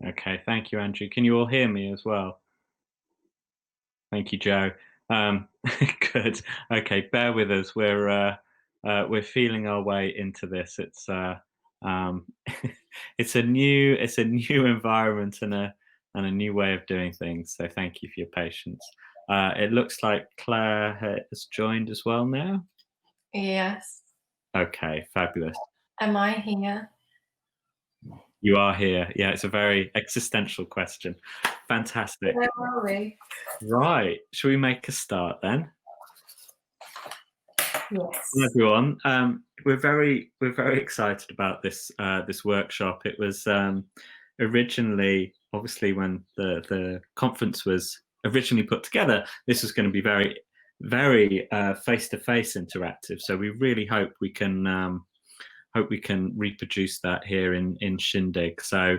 Okay, thank you, Andrew. Can you all hear me as well? Thank you, Joe. Um, good. Okay, bear with us. We're feeling our way into this. Um, it's a new environment and a new way of doing things. So thank you for your patience. It looks like Claire has joined as well now. Yes. Okay, fabulous. Am I here? You are here. Yeah, it's a very existential question. Fantastic. Where are we? Right. Shall we make a start then? Yes. Hello, everyone. We're very excited about this workshop. It was originally, obviously, when the conference was originally put together, this was going to be very face-to-face interactive. So we really hope we can reproduce that here in Shindig. So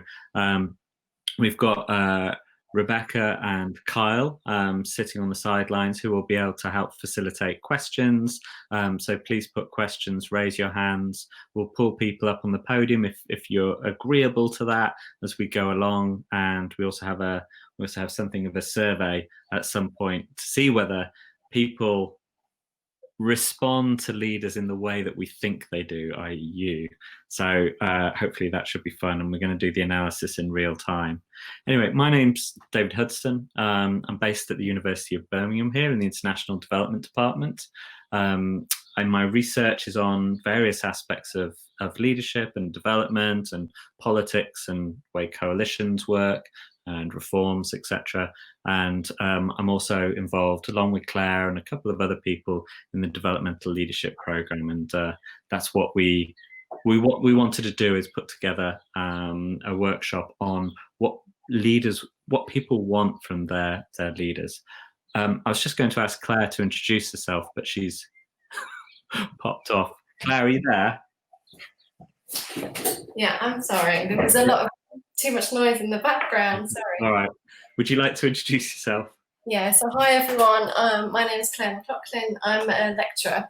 we've got Rebecca and Kyle sitting on the sidelines who will be able to help facilitate questions. So please put questions, raise your hands. We'll pull people up on the podium if you're agreeable to that as we go along. And we also have something of a survey at some point to see whether people respond to leaders in the way that we think they do, i.e. you. So hopefully that should be fun, and we're going to do the analysis in real time. Anyway, my name's David Hudson. I'm based at the University of Birmingham here in the International Development Department. And my research is on various aspects of leadership and development and politics and way coalitions work and reforms, etc. And I'm also involved, along with Claire and a couple of other people, in the developmental leadership program. And that's what we wanted to do, is put together a workshop on what people want from their leaders. I was just going to ask Claire to introduce herself, but she's popped off. Claire, are you there? Yeah, I'm sorry. There was too much noise in the background. Sorry. All right. Would you like to introduce yourself? Yeah. So hi everyone. My name is Claire McLaughlin. I'm a lecturer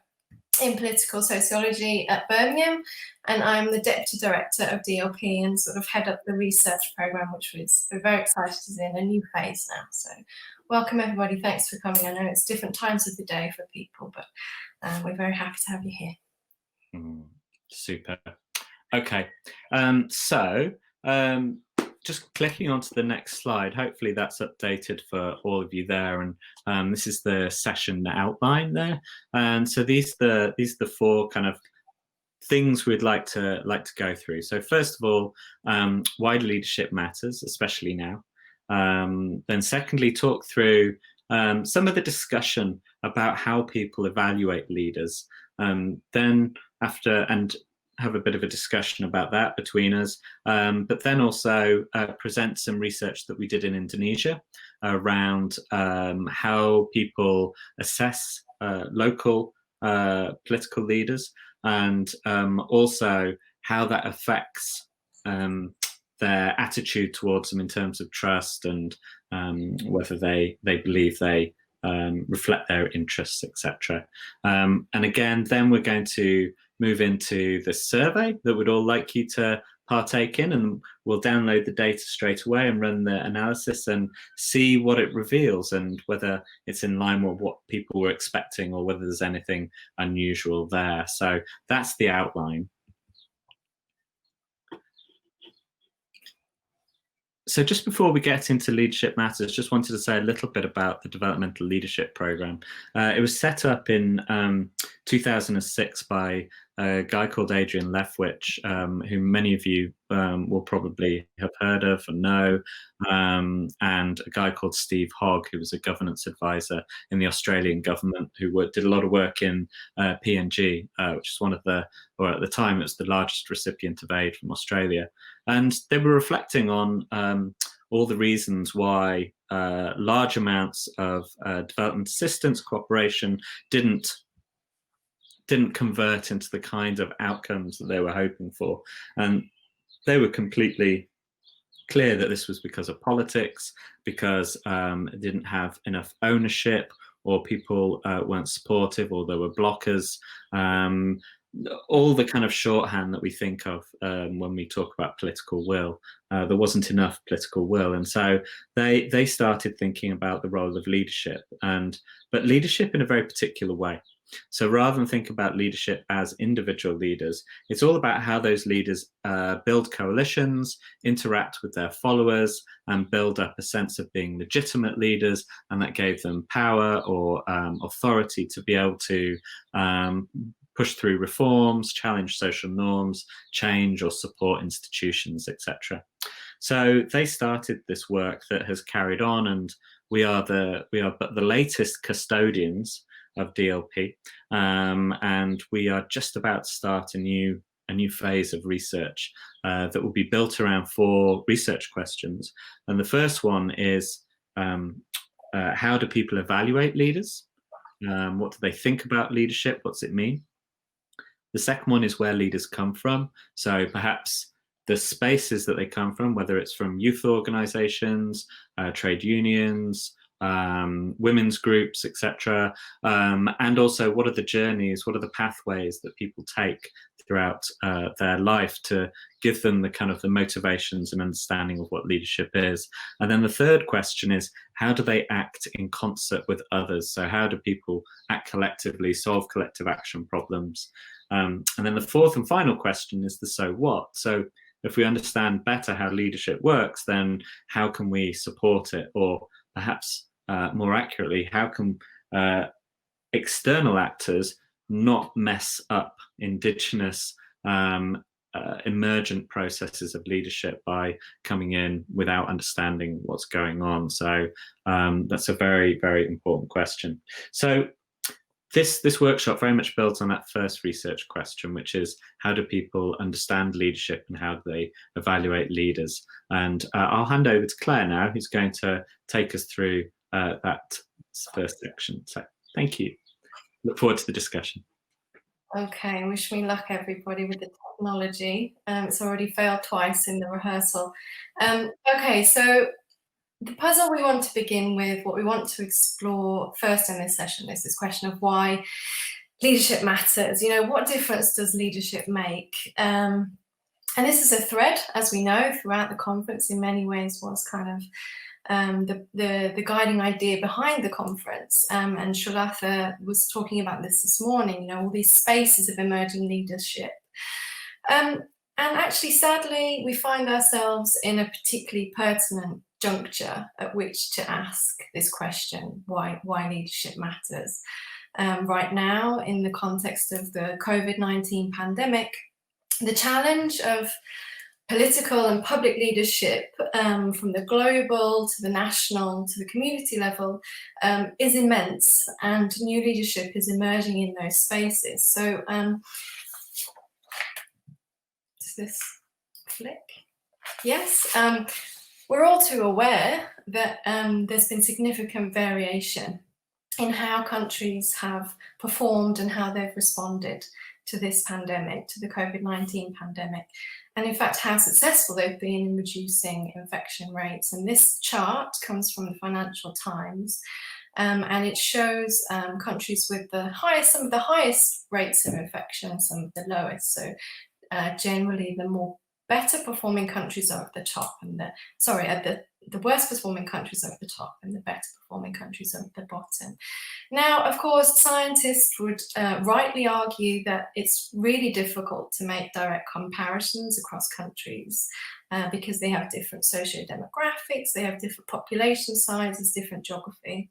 in political sociology at Birmingham, and I'm the deputy director of DLP and sort of head up the research program, which we're very excited is in a new phase now. So welcome everybody. Thanks for coming. I know it's different times of the day for people, but we're very happy to have you here. Super. Okay, just clicking onto the next slide, hopefully that's updated for all of you there, and this is the session outline there. And so these are the four kind of things we'd like to go through. So first of all, why leadership matters, especially now. Then secondly, talk through some of the discussion about how people evaluate leaders. Then after, and have a bit of a discussion about that between us, but then also present some research that we did in Indonesia around how people assess local political leaders, and also how that affects their attitude towards them in terms of trust, and whether they believe they reflect their interests, etc. And again, then we're going to move into the survey that we'd all like you to partake in, and we'll download the data straight away and run the analysis and see what it reveals, and whether it's in line with what people were expecting or whether there's anything unusual there. So that's the outline. So just before we get into Leadership Matters, just wanted to say a little bit about the Developmental Leadership Program. It was set up in 2006 by a guy called Adrian Lefwich, who many of you will probably have heard of and know, and a guy called Steve Hogg, who was a governance advisor in the Australian government, who did a lot of work in PNG, which is one of or at the time, it was the largest recipient of aid from Australia. And they were reflecting on all the reasons why large amounts of development assistance cooperation didn't convert into the kind of outcomes that they were hoping for. And they were completely clear that this was because of politics, because it didn't have enough ownership, or people weren't supportive, or there were blockers. all the kind of shorthand that we think of when we talk about political will. There wasn't enough political will, and so they started thinking about the role of leadership, but leadership in a very particular way. So rather than think about leadership as individual leaders, it's all about how those leaders build coalitions, interact with their followers, and build up a sense of being legitimate leaders, and that gave them power or authority to be able to push through reforms, challenge social norms, change or support institutions, etc. So they started this work that has carried on, and we are but the latest custodians of DLP, and we are just about to start a new phase of research that will be built around 4 research questions. And the first one is how do people evaluate leaders? What do they think about leadership? What's it mean? The second one is where leaders come from. So perhaps the spaces that they come from, whether it's from youth organizations, trade unions, women's groups, etc. And also, what are the journeys, what are the pathways that people take throughout their life to give them the kind of the motivations and understanding of what leadership is. And then the third question is, how do they act in concert with others? So how do people act collectively, solve collective action problems? And then the fourth and final question is the so what. So if we understand better how leadership works, then how can we support it? Or perhaps more accurately, how can external actors not mess up indigenous emergent processes of leadership by coming in without understanding what's going on? So that's a very, very important question. So this workshop very much builds on that first research question, which is how do people understand leadership and how do they evaluate leaders? And I'll hand over to Claire now, who's going to take us through that first section. So thank you. Look forward to the discussion. Okay, wish me luck, everybody, with the technology. It's already failed twice in the rehearsal. Okay, so the puzzle we want to begin with, what we want to explore first in this session is this question of why leadership matters. You know, what difference does leadership make? And this is a thread, as we know, throughout the conference. In many ways was kind of the guiding idea behind the conference. And Shulatha was talking about this morning, you know, all these spaces of emerging leadership. And actually, sadly, we find ourselves in a particularly pertinent juncture at which to ask this question, why leadership matters. Right now, in the context of the COVID-19 pandemic, the challenge of political and public leadership from the global to the national to the community level is immense, and new leadership is emerging in those spaces. So does this flick? Yes. We're all too aware that there's been significant variation in how countries have performed and how they've responded to this pandemic, to the COVID-19 pandemic, and in fact how successful they've been in reducing infection rates. And this chart comes from the Financial Times, and it shows countries with the highest, some of the highest rates of infection, some of the lowest. So generally the better performing countries are at the top, and the worst performing countries are at the top, and the better performing countries are at the bottom. Now, of course, scientists would rightly argue that it's really difficult to make direct comparisons across countries because they have different socio-demographics, they have different population sizes, different geography.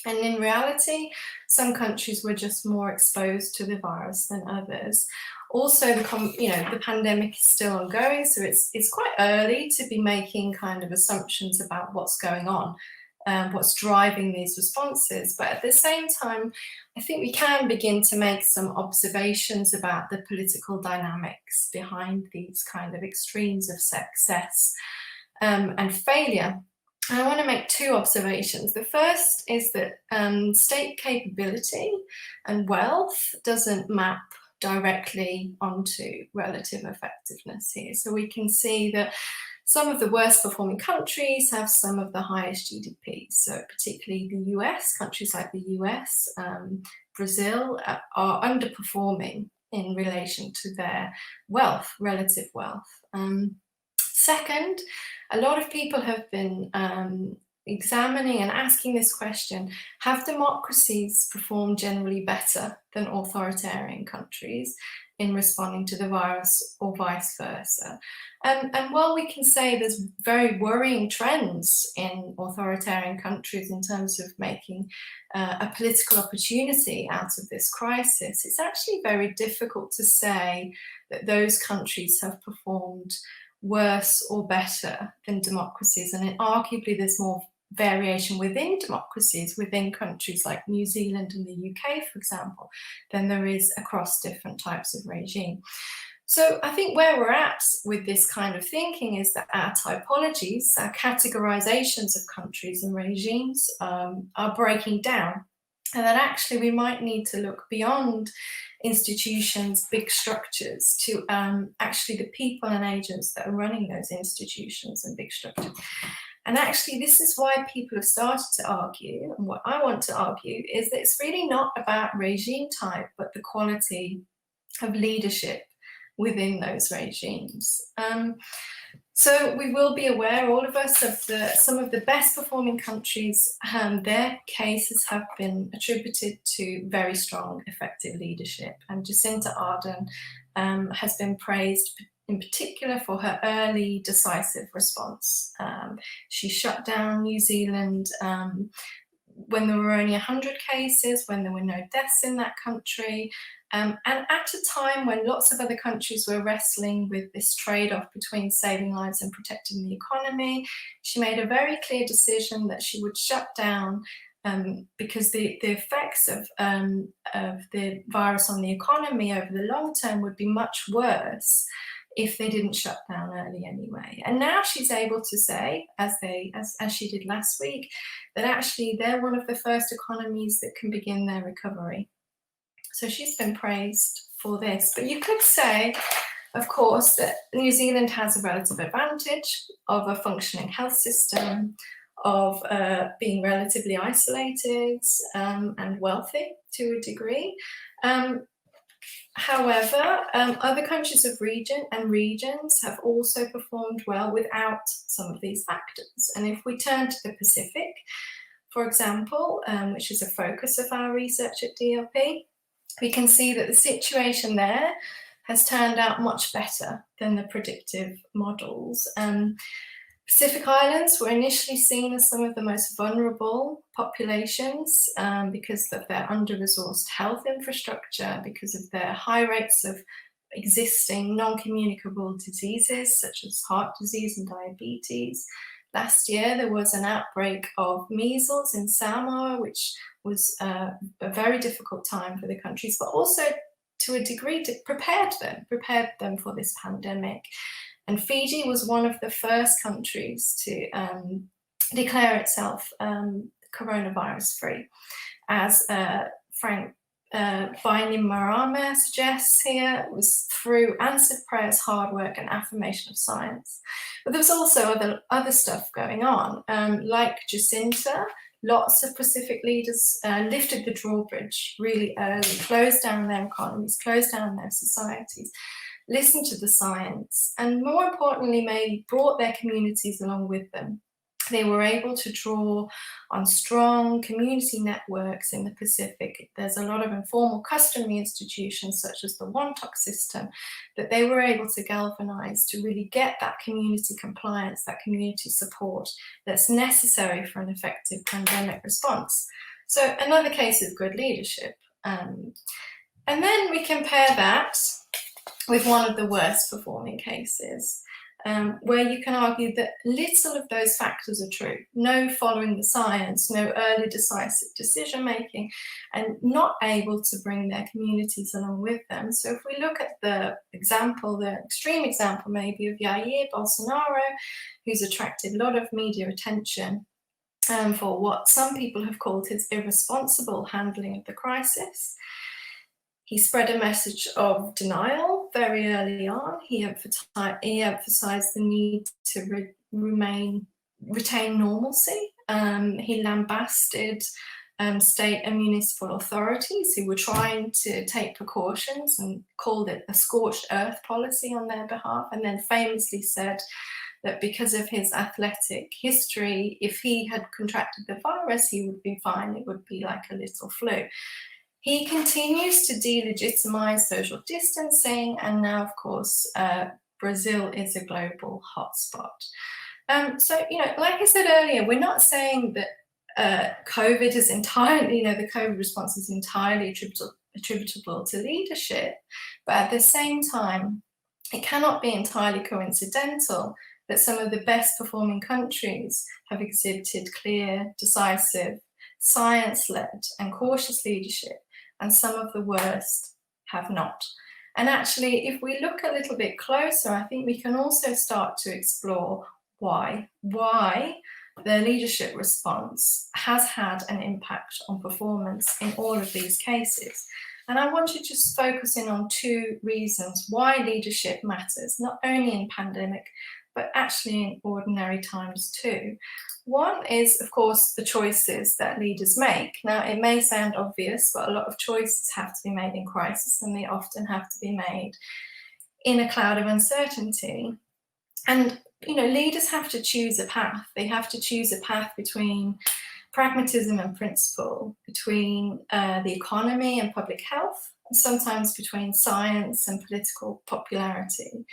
And in reality, some countries were just more exposed to the virus than others. Also, the pandemic is still ongoing, so it's quite early to be making kind of assumptions about what's going on, what's driving these responses. But at the same time, I think we can begin to make some observations about the political dynamics behind these kind of extremes of success and failure. I want to make 2 observations. The first is that state capability and wealth doesn't map directly onto relative effectiveness here. So we can see that some of the worst performing countries have some of the highest GDPs. So particularly the US, countries like the US, Brazil are underperforming in relation to their wealth, relative wealth. Second, a lot of people have been examining and asking this question: have democracies performed generally better than authoritarian countries in responding to the virus, or vice versa? And while we can say there's very worrying trends in authoritarian countries in terms of making a political opportunity out of this crisis, it's actually very difficult to say that those countries have performed worse or better than democracies. And arguably there's more variation within democracies, within countries like New Zealand and the UK, for example, than there is across different types of regime. So I think where we're at with this kind of thinking is that our typologies, our categorizations of countries and regimes are breaking down, and that actually we might need to look beyond institutions, big structures, to actually the people and agents that are running those institutions and big structures. And actually, this is why people have started to argue, and what I want to argue is that it's really not about regime type, but the quality of leadership within those regimes. So we will be aware, all of us, of some of the best performing countries. Their cases have been attributed to very strong, effective leadership. And Jacinda Ardern has been praised in particular for her early decisive response. She shut down New Zealand when there were only 100 cases, when there were no deaths in that country, and at a time when lots of other countries were wrestling with this trade-off between saving lives and protecting the economy. She made a very clear decision that she would shut down because the effects of the virus on the economy over the long term would be much worse if they didn't shut down early anyway. And now she's able to say, as she did last week, that actually they're one of the first economies that can begin their recovery. So she's been praised for this. But you could say, of course, that New Zealand has a relative advantage of a functioning health system, of being relatively isolated and wealthy to a degree. However, other countries of regions have also performed well without some of these factors. And if we turn to the Pacific, for example, which is a focus of our research at DLP, we can see that the situation there has turned out much better than the predictive models. Pacific Islands were initially seen as some of the most vulnerable populations because of their under-resourced health infrastructure, because of their high rates of existing non-communicable diseases such as heart disease and diabetes. Last year, there was an outbreak of measles in Samoa, which was a very difficult time for the countries, but also to a degree prepared them for this pandemic. And Fiji was one of the first countries to declare itself coronavirus free, as Frank Bainimarama suggests here. It was through answered prayers, hard work, and affirmation of science. But there was also other stuff going on, like Jacinda. Lots of Pacific leaders lifted the drawbridge really early, closed down their economies, closed down their societies, listened to the science, and more importantly, maybe brought their communities along with them. They were able to draw on strong community networks in the Pacific. There's a lot of informal customary institutions, such as the Wontok system, that they were able to galvanize to really get that community compliance, that community support that's necessary for an effective pandemic response. So another case of good leadership. And then we compare that with one of the worst performing cases, where you can argue that little of those factors are true. No following the science, no early decisive decision making, and not able to bring their communities along with them. So if we look at the example, the extreme example maybe of Jair Bolsonaro, who's attracted a lot of media attention for what some people have called his irresponsible handling of the crisis. He spread a message of denial very early on. He emphasized the need to retain normalcy. He lambasted state and municipal authorities who were trying to take precautions and called it a scorched earth policy on their behalf, and then famously said that because of his athletic history, if he had contracted the virus, he would be fine. It would be like a little flu. He continues to delegitimize social distancing, and now, of course, Brazil is a global hotspot. So, like I said earlier, we're not saying that COVID is entirely, the COVID response is entirely attributable to leadership, but at the same time, it cannot be entirely coincidental that some of the best performing countries have exhibited clear, decisive, science-led and cautious leadership, and some of the worst have not. And actually, if we look a little bit closer, I think we can also start to explore why the leadership response has had an impact on performance in all of these cases. And I want to just focus in on two reasons why leadership matters, not only in pandemic, but actually in ordinary times too. One is, of course, the choices that leaders make. Now, it may sound obvious, but a lot of choices have to be made in crisis, and they often have to be made in a cloud of uncertainty. And, leaders have to choose a path. They have to choose a path between pragmatism and principle, between the economy and public health, and sometimes between science and political popularity.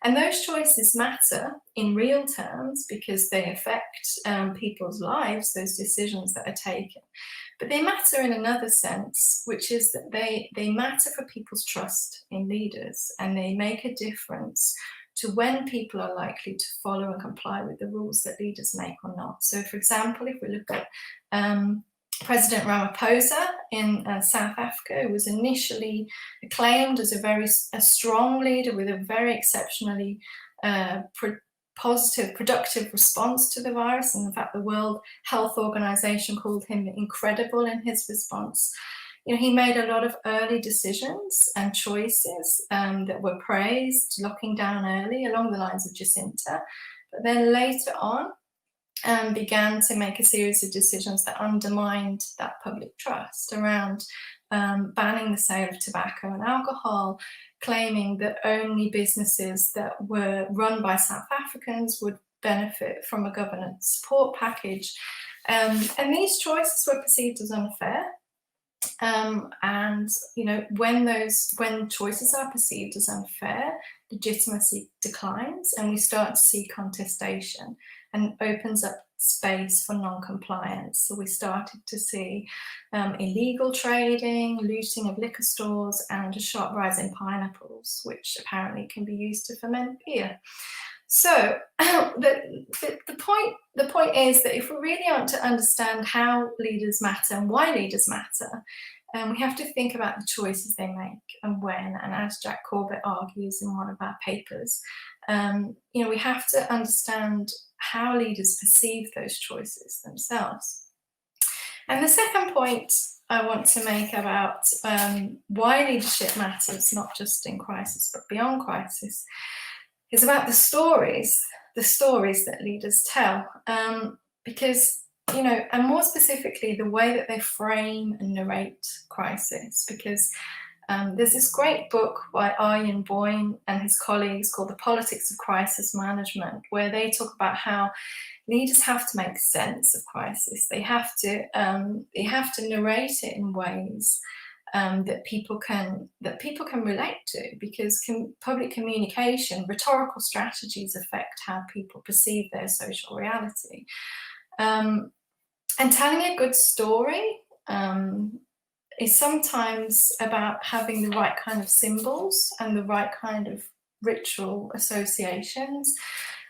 And those choices matter in real terms because they affect people's lives, those decisions that are taken. But they matter in another sense, which is that they matter for people's trust in leaders, and they make a difference to when people are likely to follow and comply with the rules that leaders make or not. So, for example, if we look at President Ramaphosa in South Africa, who was initially acclaimed as a strong leader with a very exceptionally positive, productive response to the virus. And in fact, the World Health Organization called him incredible in his response. He made a lot of early decisions and choices that were praised, locking down early along the lines of Jacinta. But then later on, began to make a series of decisions that undermined that public trust around banning the sale of tobacco and alcohol, claiming that only businesses that were run by South Africans would benefit from a government support package. And these choices were perceived as unfair. And when choices are perceived as unfair, legitimacy declines, and we start to see contestation, and opens up space for non-compliance. So we started to see illegal trading, looting of liquor stores, and a sharp rise in pineapples, which apparently can be used to ferment beer. So the point is that if we really want to understand how leaders matter and why leaders matter, we have to think about the choices they make and when. And as Jack Corbett argues in one of our papers, we have to understand how leaders perceive those choices themselves. And the second point I want to make about why leadership matters, not just in crisis, but beyond crisis, is about the stories that leaders tell. Because, and more specifically, the way that they frame and narrate crisis. Because there's this great book by Ian Boyne and his colleagues called The Politics of Crisis Management, where they talk about how leaders have to make sense of crisis. They have to narrate it in ways that people can relate to, because public communication, rhetorical strategies affect how people perceive their social reality. And telling a good story is sometimes about having the right kind of symbols and the right kind of ritual associations.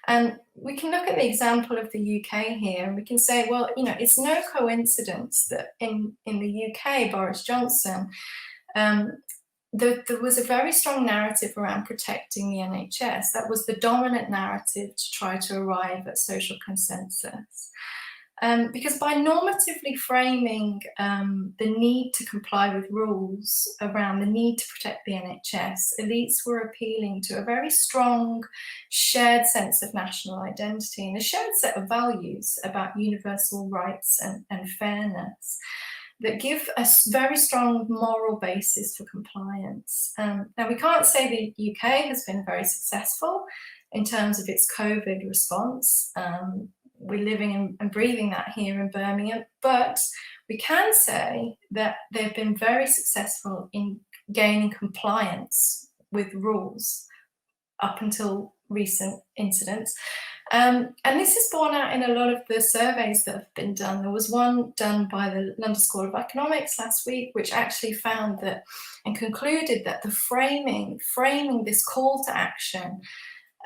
And we can look at the example of the UK here, and we can say, well, it's no coincidence that in the UK, Boris Johnson, there was a very strong narrative around protecting the NHS. That was the dominant narrative to try to arrive at social consensus. Because by normatively framing the need to comply with rules around the need to protect the NHS, elites were appealing to a very strong shared sense of national identity and a shared set of values about universal rights and fairness. that give a very strong moral basis for compliance. Now, we can't say the UK has been very successful in terms of its COVID response. We're living and breathing that here in Birmingham, but we can say that they've been very successful in gaining compliance with rules up until recent incidents. And this is borne out in a lot of the surveys that have been done. There was one done by the London School of Economics last week, which actually found that and concluded that the framing this call to action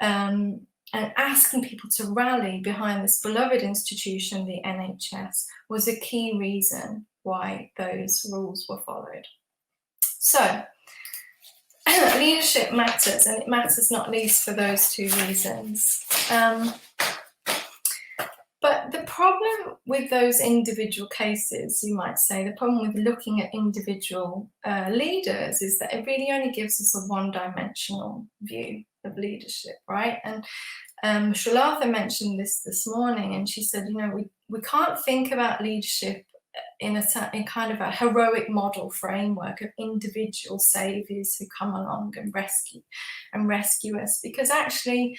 and asking people to rally behind this beloved institution, the NHS, was a key reason why those rules were followed. So, leadership matters, and it matters not least for those two reasons. But the problem with those individual cases, you might say, the problem with looking at individual leaders is that it really only gives us a one-dimensional view of leadership, right? And Shalata mentioned this morning, and she said, you know, we can't think about leadership in kind of a heroic model framework of individual saviors who come along and rescue us, because actually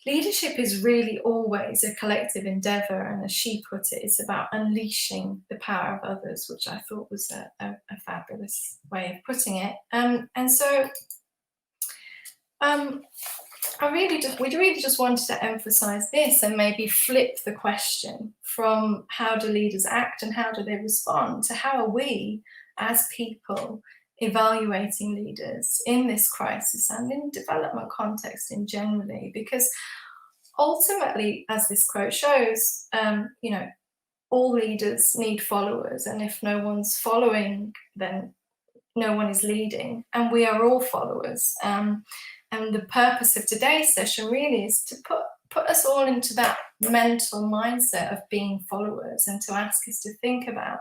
leadership is really always a collective endeavor, and as she put it, it's about unleashing the power of others, which I thought was a fabulous way of putting it. And so we really just wanted to emphasize this and maybe flip the question from how do leaders act and how do they respond to how are we as people evaluating leaders in this crisis and in development context in generally, because ultimately, as this quote shows, you know, all leaders need followers, and if no one's following, then no one is leading, and we are all followers. And the purpose of today's session really is to put us all into that mental mindset of being followers, and to ask us to think about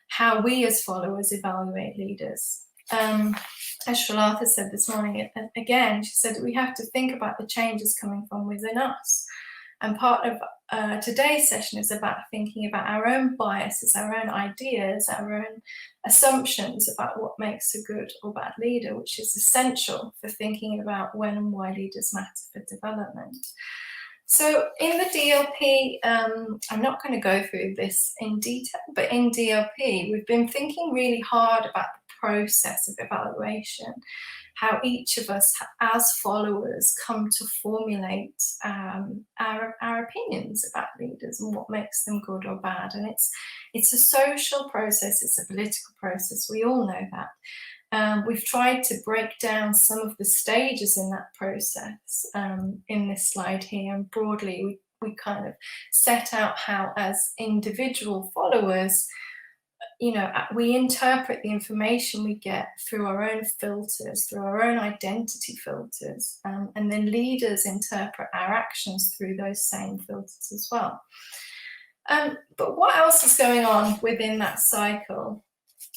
how we as followers evaluate leaders. As Shalata said this morning, again, she said we have to think about the changes coming from within us. And part of today's session is about thinking about our own biases, our own ideas, our own assumptions about what makes a good or bad leader, which is essential for thinking about when and why leaders matter for development. So in the DLP, I'm not going to go through this in detail, but in DLP, we've been thinking really hard about the process of evaluation, how each of us as followers come to formulate our opinions about leaders and what makes them good or bad. And it's a social process, it's a political process, we all know that. We've tried to break down some of the stages in that process in this slide here, and broadly we kind of set out how as individual followers, you know, we interpret the information we get through our own filters, through our own identity filters, and then leaders interpret our actions through those same filters as well. But what else is going on within that cycle?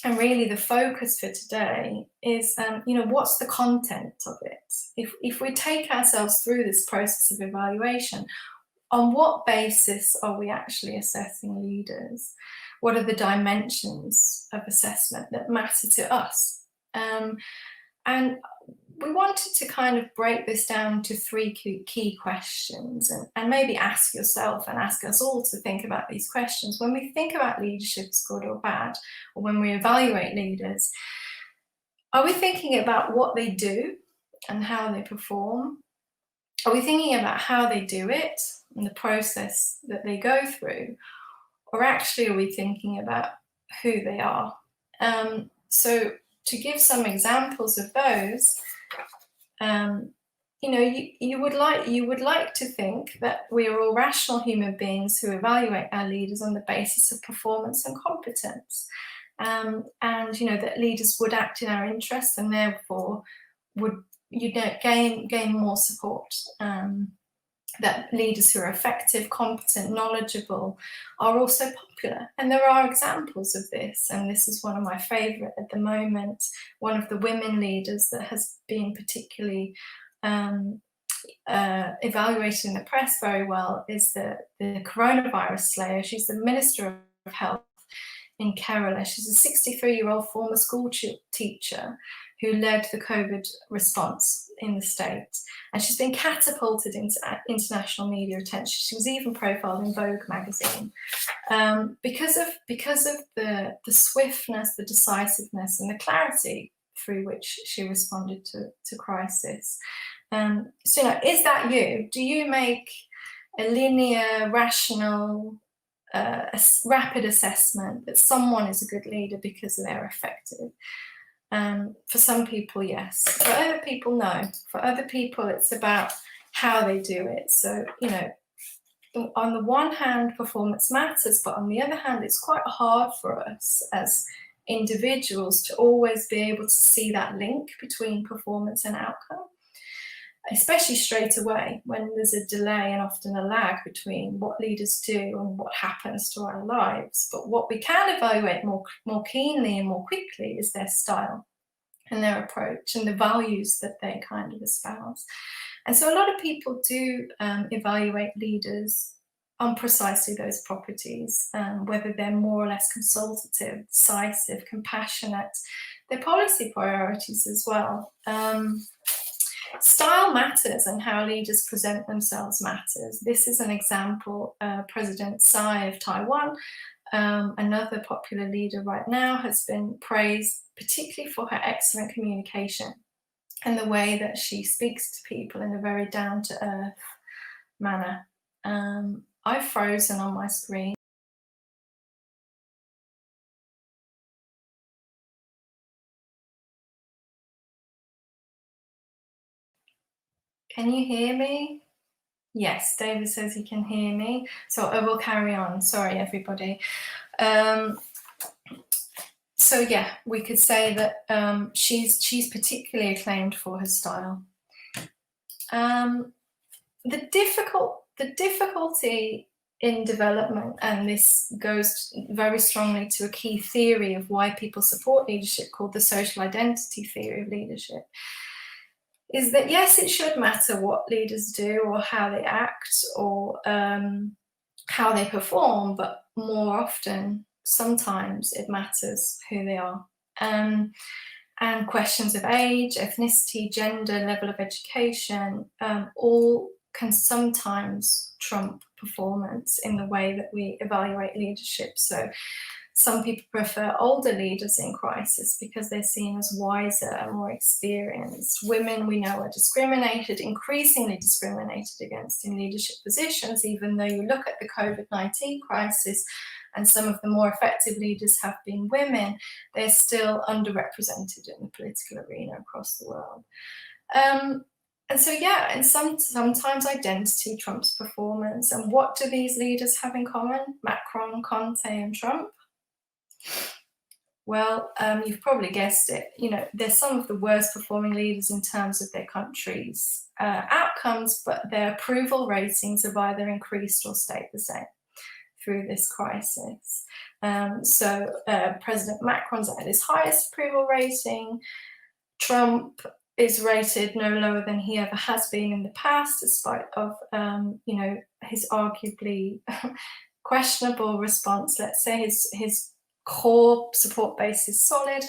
And really the focus for today is, you know, what's the content of it? If we take ourselves through this process of evaluation, on what basis are we actually assessing leaders? What are the dimensions of assessment that matter to us? And we wanted to kind of break this down to three key questions, and maybe ask yourself and ask us all to think about these questions. When we think about leadership as good or bad, or when we evaluate leaders, are we thinking about what they do and how they perform? Are we thinking about how they do it and the process that they go through? Or actually, are we thinking about who they are? So to give some examples of those, you know, you would like to think that we are all rational human beings who evaluate our leaders on the basis of performance and competence, and you know that leaders would act in our interests and therefore would, you know, gain more support. That leaders who are effective, competent, knowledgeable are also popular. And there are examples of this, and this is one of my favourite at the moment. One of the women leaders that has been particularly evaluated in the press very well is the coronavirus slayer. She's the Minister of Health in Kerala. She's a 63-year-old former school teacher who led the COVID response in the States. And she's been catapulted into international media attention. She was even profiled in Vogue magazine because of the swiftness, the decisiveness, and the clarity through which she responded to crisis. So, is that you? Do you make a linear, rational, rapid assessment that someone is a good leader because they're effective? For some people, yes. For other people, no. For other people, it's about how they do it. So, on the one hand, performance matters, but on the other hand, it's quite hard for us as individuals to always be able to see that link between performance and outcome, especially straight away when there's a delay and often a lag between what leaders do and what happens to our lives. But what we can evaluate more keenly and more quickly is their style and their approach and the values that they kind of espouse. And so a lot of people do evaluate leaders on precisely those properties, whether they're more or less consultative, decisive, compassionate, their policy priorities as well. Style matters, and how leaders present themselves matters. This is an example. President Tsai of Taiwan, another popular leader right now, has been praised particularly for her excellent communication and the way that she speaks to people in a very down-to-earth manner. I've frozen on my screen. Can you hear me? Yes, David says he can hear me. So I will carry on. Sorry, everybody. So yeah, we could say that she's particularly acclaimed for her style. The difficulty in development, and this goes very strongly to a key theory of why people support leadership called the social identity theory of leadership, is that yes, it should matter what leaders do or how they act or how they perform, but more often, sometimes it matters who they are. And questions of age, ethnicity, gender, level of education, all can sometimes trump performance in the way that we evaluate leadership. So some people prefer older leaders in crisis because they're seen as wiser and more experienced. Women, we know, are discriminated, increasingly discriminated against in leadership positions, even though you look at the COVID-19 crisis and some of the more effective leaders have been women, they're still underrepresented in the political arena across the world. And so, yeah, and sometimes identity trumps performance. And what do these leaders have in common? Macron, Conte, and Trump? Well, you've probably guessed it. They're some of the worst performing leaders in terms of their country's outcomes, but their approval ratings have either increased or stayed the same through this crisis. So President Macron's at his highest approval rating. Trump is rated no lower than he ever has been in the past, despite of his arguably questionable response. Let's say his core support base is solid.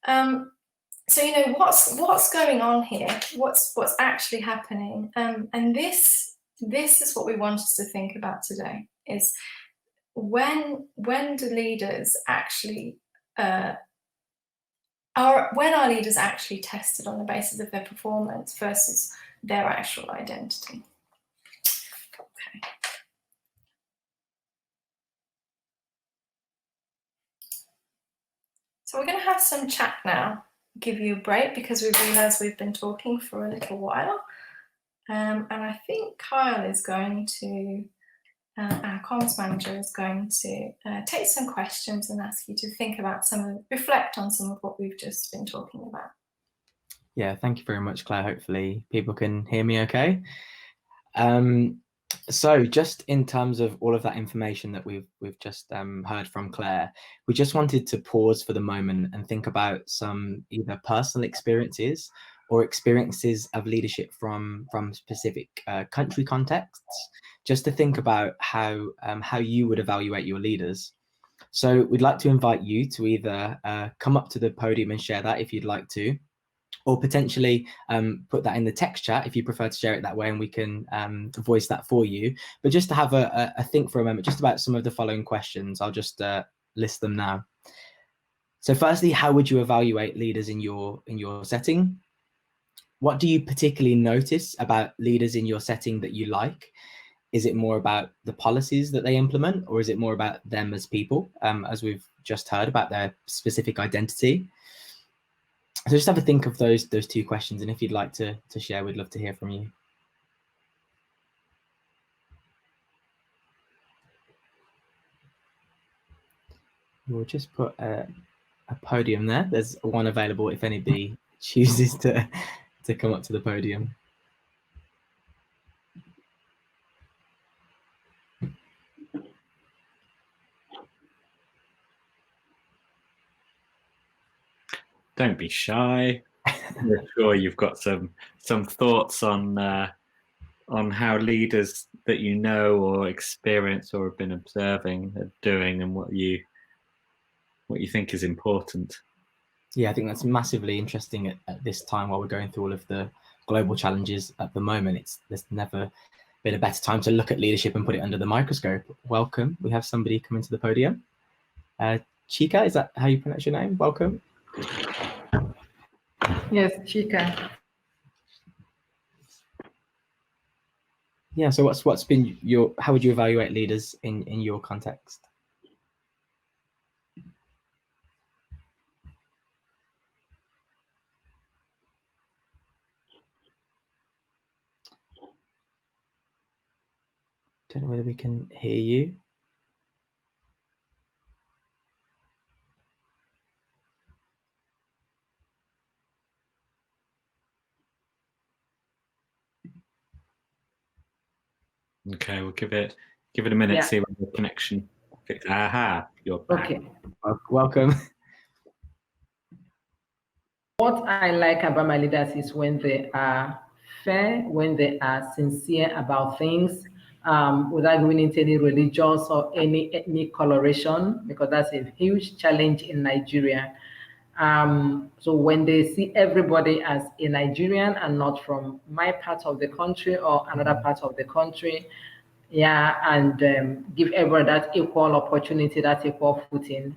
So what's going on here? What's actually happening? And this is what we want us to think about today: is when do leaders actually when are leaders actually tested on the basis of their performance versus their actual identity? Okay. So we're going to have some chat now. Give you a break because we've realised we've been talking for a little while. And I think Kyle is going to, our comms manager is going to take some questions and ask you to think about reflect on some of what we've just been talking about. Yeah, thank you very much, Claire. Hopefully people can hear me okay. So just in terms of all of that information that we've just heard from Claire, we just wanted to pause for the moment and think about some either personal experiences or experiences of leadership from specific country contexts, just to think about how you would evaluate your leaders. So we'd like to invite you to either come up to the podium and share that if you'd like to, or potentially put that in the text chat if you prefer to share it that way, and we can voice that for you. But just to have a think for a moment, just about some of the following questions, I'll just list them now. So firstly, how would you evaluate leaders in your setting? What do you particularly notice about leaders in your setting that you like? Is it more about the policies that they implement, or is it more about them as people, as we've just heard about their specific identity? So just have a think of those two questions, and if you'd like to share, we'd love to hear from you. We'll just put a podium there. There's one available if anybody chooses to come up to the podium. Don't be shy. I'm sure you've got some thoughts on how leaders that you know or experience or have been observing are doing, and what you think is important. Yeah, I think that's massively interesting at this time while we're going through all of the global challenges at the moment. There's never been a better time to look at leadership and put it under the microscope. Welcome. We have somebody coming to the podium. Chika, is that how you pronounce your name? Welcome. Yes, Chika. Yeah, so what's been how would you evaluate leaders in your context? Don't know whether we can hear you. Okay, we'll give it a minute, see when the connection. Aha, you're back. Okay. Welcome. What I like about my leaders is when they are fair, when they are sincere about things, without going into any religious or any ethnic coloration, because that's a huge challenge in Nigeria. So when they see everybody as a Nigerian and not from my part of the country or another part of the country, yeah, and give everyone that equal opportunity, that equal footing.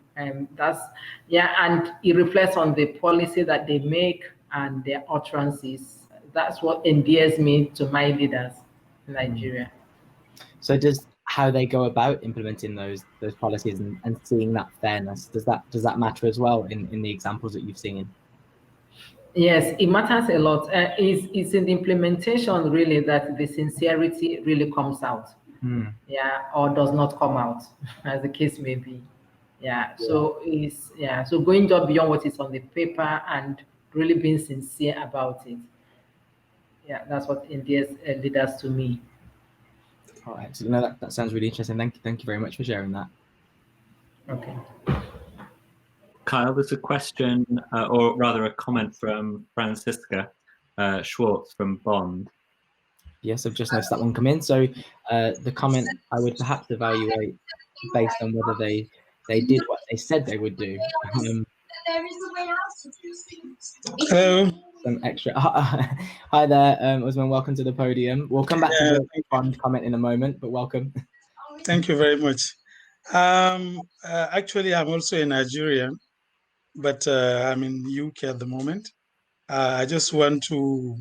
That's, yeah, and it reflects on the policy that they make and their utterances. That's what endears me to my leaders in Nigeria. So does how they go about implementing those policies and seeing that fairness, does that matter as well in the examples that you've seen? Yes, it matters a lot. It's in the implementation really that the sincerity really comes out. Yeah, or does not come out, as the case may be. Yeah, so so going just beyond what is on the paper and really being sincere about it. Yeah, that's what endears leaders to me. All right, so no, that sounds really interesting. Thank you very much for sharing that. Okay. Kyle, there's a question, or rather a comment from Francisca Schwartz from Bond. Yes, I've just noticed that one come in. So the comment, I would perhaps evaluate based on whether they did what they said they would do. Hello. Some extra. Hi there, Usman. Welcome to the podium. We'll come back to the Bond comment in a moment, but welcome. Thank you very much. Actually, I'm also a Nigerian, but I'm in the UK at the moment. I just want to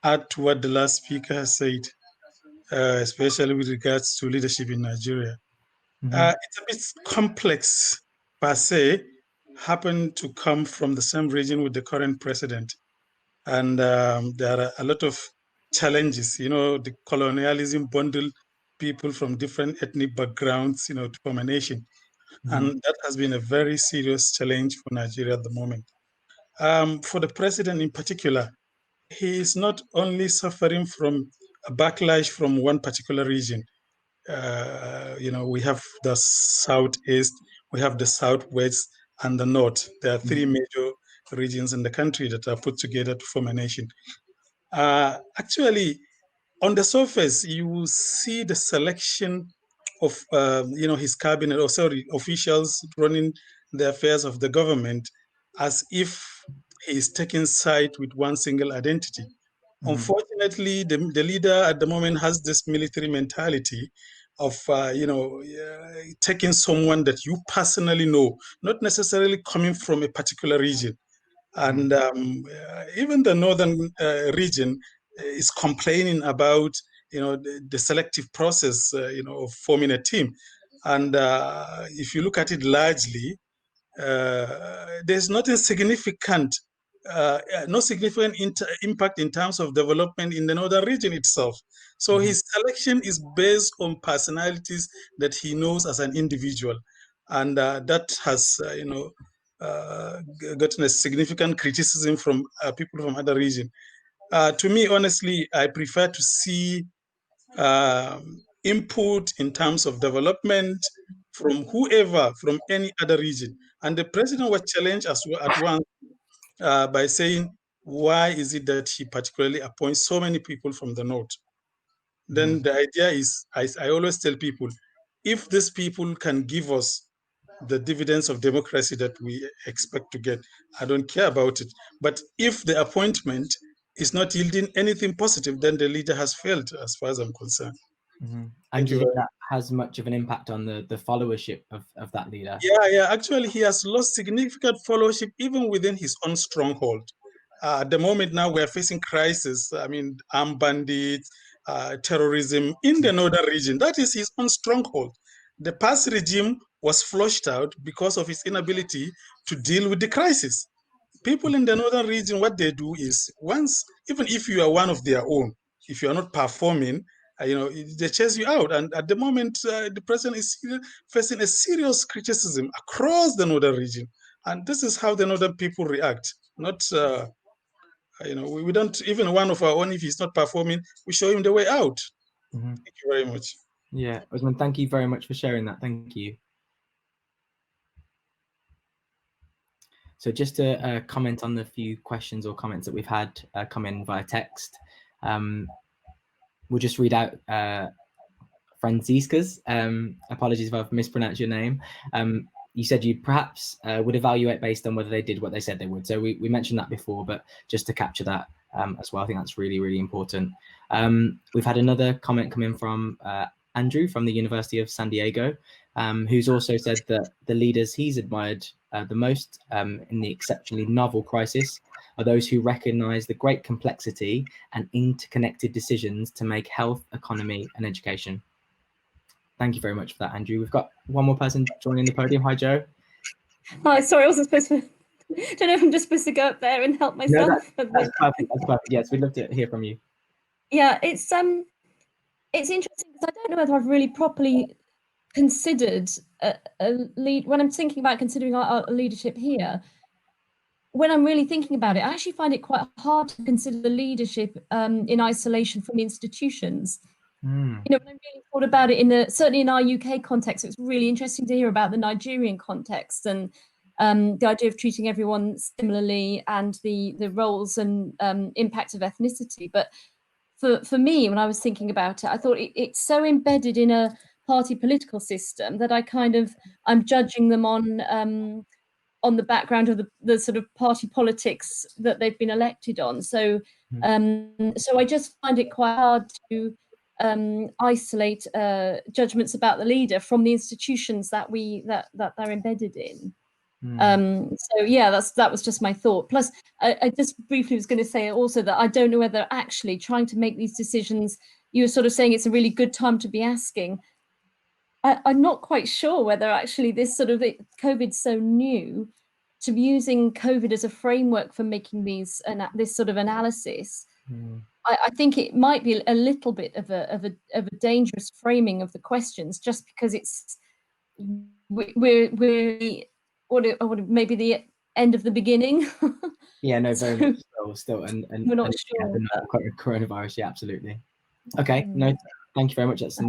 add to what the last speaker has said, especially with regards to leadership in Nigeria. It's a bit complex per se, happened to come from the same region with the current president. And there are a lot of challenges. You know, the colonialism bundled people from different ethnic backgrounds, to form a nation. And that has been a very serious challenge for Nigeria at the moment. For the president in particular, he is not only suffering from a backlash from one particular region. We have the southeast, we have the southwest, and the north. There are three major regions in the country that are put together to form a nation. Actually, on the surface, you will see the selection of his cabinet, or sorry, officials running the affairs of the government, as if he is taking side with one single identity. Unfortunately, the leader at the moment has this military mentality of taking someone that you personally know, not necessarily coming from a particular region. And even the northern region is complaining about the selective process of forming a team. And if you look at it largely, there's nothing significant, no significant impact in terms of development in the northern region itself. So his selection is based on personalities that he knows as an individual, and that has gotten a significant criticism from people from other regions. To me, honestly, I prefer to see input in terms of development from whoever, from any other region. And the president was challenged as well at once by saying, why is it that he particularly appoints so many people from the north? Then the idea is, I always tell people, if these people can give us the dividends of democracy that we expect to get, I don't care about it. But if the appointment is not yielding anything positive, then the leader has failed, as far as I'm concerned. And do you think that has much of an impact on the followership of that leader? Yeah. Actually, he has lost significant followership even within his own stronghold. At the moment now, we're facing crisis. I mean, armed bandits, terrorism in the northern region. That is his own stronghold. The past regime was flushed out because of his inability to deal with the crisis. People in the northern region, what they do is, even if you are one of their own, if you are not performing, they chase you out. And at the moment, the president is facing a serious criticism across the northern region. And this is how the northern people react. Not, we don't, even one of our own, if he's not performing, we show him the way out. Thank you very much. Yeah, Usman, thank you very much for sharing that. Thank you. So just to comment on the few questions or comments that we've had come in via text, we'll just read out Francisca's. Apologies if I've mispronounced your name. You said you perhaps would evaluate based on whether they did what they said they would. So we mentioned that before, but just to capture that as well, I think that's really, really important. We've had another comment come in from Andrew from the University of San Diego, who's also said that the leaders he's admired the most in the exceptionally novel crisis are those who recognize the great complexity and interconnected decisions to make health, economy, and education. Thank you very much for that, Andrew. We've got one more person joining the podium. Hi, Joe. Hi, sorry, I wasn't supposed to. Don't know if I'm just supposed to go up there and help myself. No, that's perfect. That's perfect. Yes, we'd love to hear from you. Yeah, it's interesting because I don't know whether I've really properly considered a lead when I'm thinking about considering our leadership here. When I'm really thinking about it, I actually find it quite hard to consider the leadership in isolation from institutions. When I really thought about it certainly in our UK context, it was really interesting to hear about the Nigerian context and the idea of treating everyone similarly and the roles and impact of ethnicity. But for me, when I was thinking about it, I thought it's so embedded in a party political system that I'm judging them on the background of the sort of party politics that they've been elected on. So so I just find it quite hard to isolate judgments about the leader from the institutions that they're embedded in. So yeah, that was just my thought. Plus, I just briefly was going to say also that I don't know whether actually trying to make these decisions, you were sort of saying it's a really good time to be asking. I'm not quite sure whether actually this sort of COVID's so new to be using COVID as a framework for making this sort of analysis. I think it might be a little bit of a dangerous framing of the questions, just because we're maybe the end of the beginning. Yeah, no, very much still, and we're not sure. Yeah, coronavirus, yeah, absolutely. Okay, no, thank you very much. That's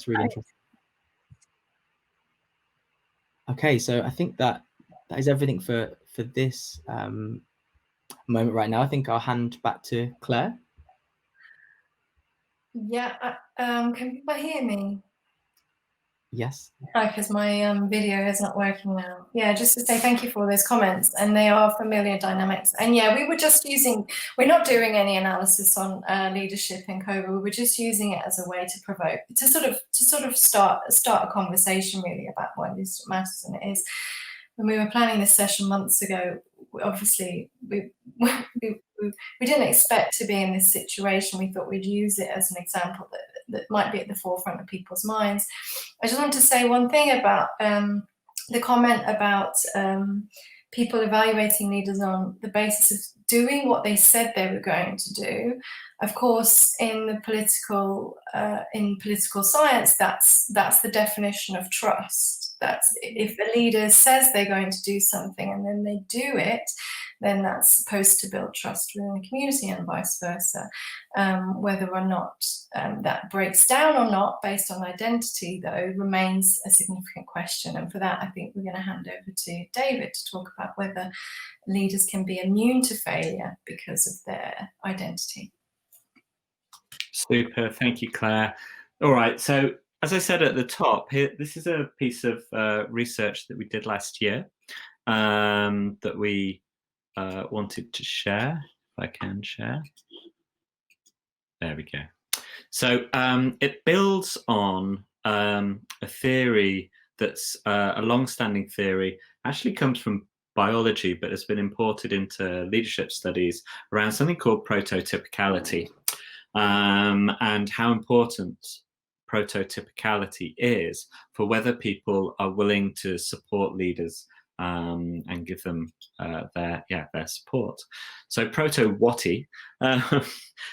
really interesting. Okay, so I think that is everything for this moment right now. I think I'll hand back to Claire. Yeah, can people hear me? Yes. Because my video is not working now. Yeah, just to say thank you for all those comments, and they are familiar dynamics. And yeah, we were just we're not doing any analysis on leadership in COVID. We were just using it as a way to provoke, to sort of start a conversation really about why leadership matters. And it is, when we were planning this session months ago, obviously we didn't expect to be in this situation. We thought we'd use it as an example that might be at the forefront of people's minds. I just want to say one thing about the comment about people evaluating leaders on the basis of doing what they said they were going to do. Of course, in the political science, that's the definition of trust. That's if a leader says they're going to do something and then they do it, then that's supposed to build trust within the community, and vice versa. Whether or not that breaks down or not based on identity, though, remains a significant question. And for that, I think we're going to hand over to David to talk about whether leaders can be immune to failure because of their identity. Super, thank you, Claire. All right, so as I said at the top, here, this is a piece of research that we did last year that we wanted to share. If I can share. There we go. So it builds on a theory that's a long-standing theory, actually comes from biology, but has been imported into leadership studies around something called prototypicality, and how important prototypicality is for whether people are willing to support leaders and give them their support. So PROTOWHATTY.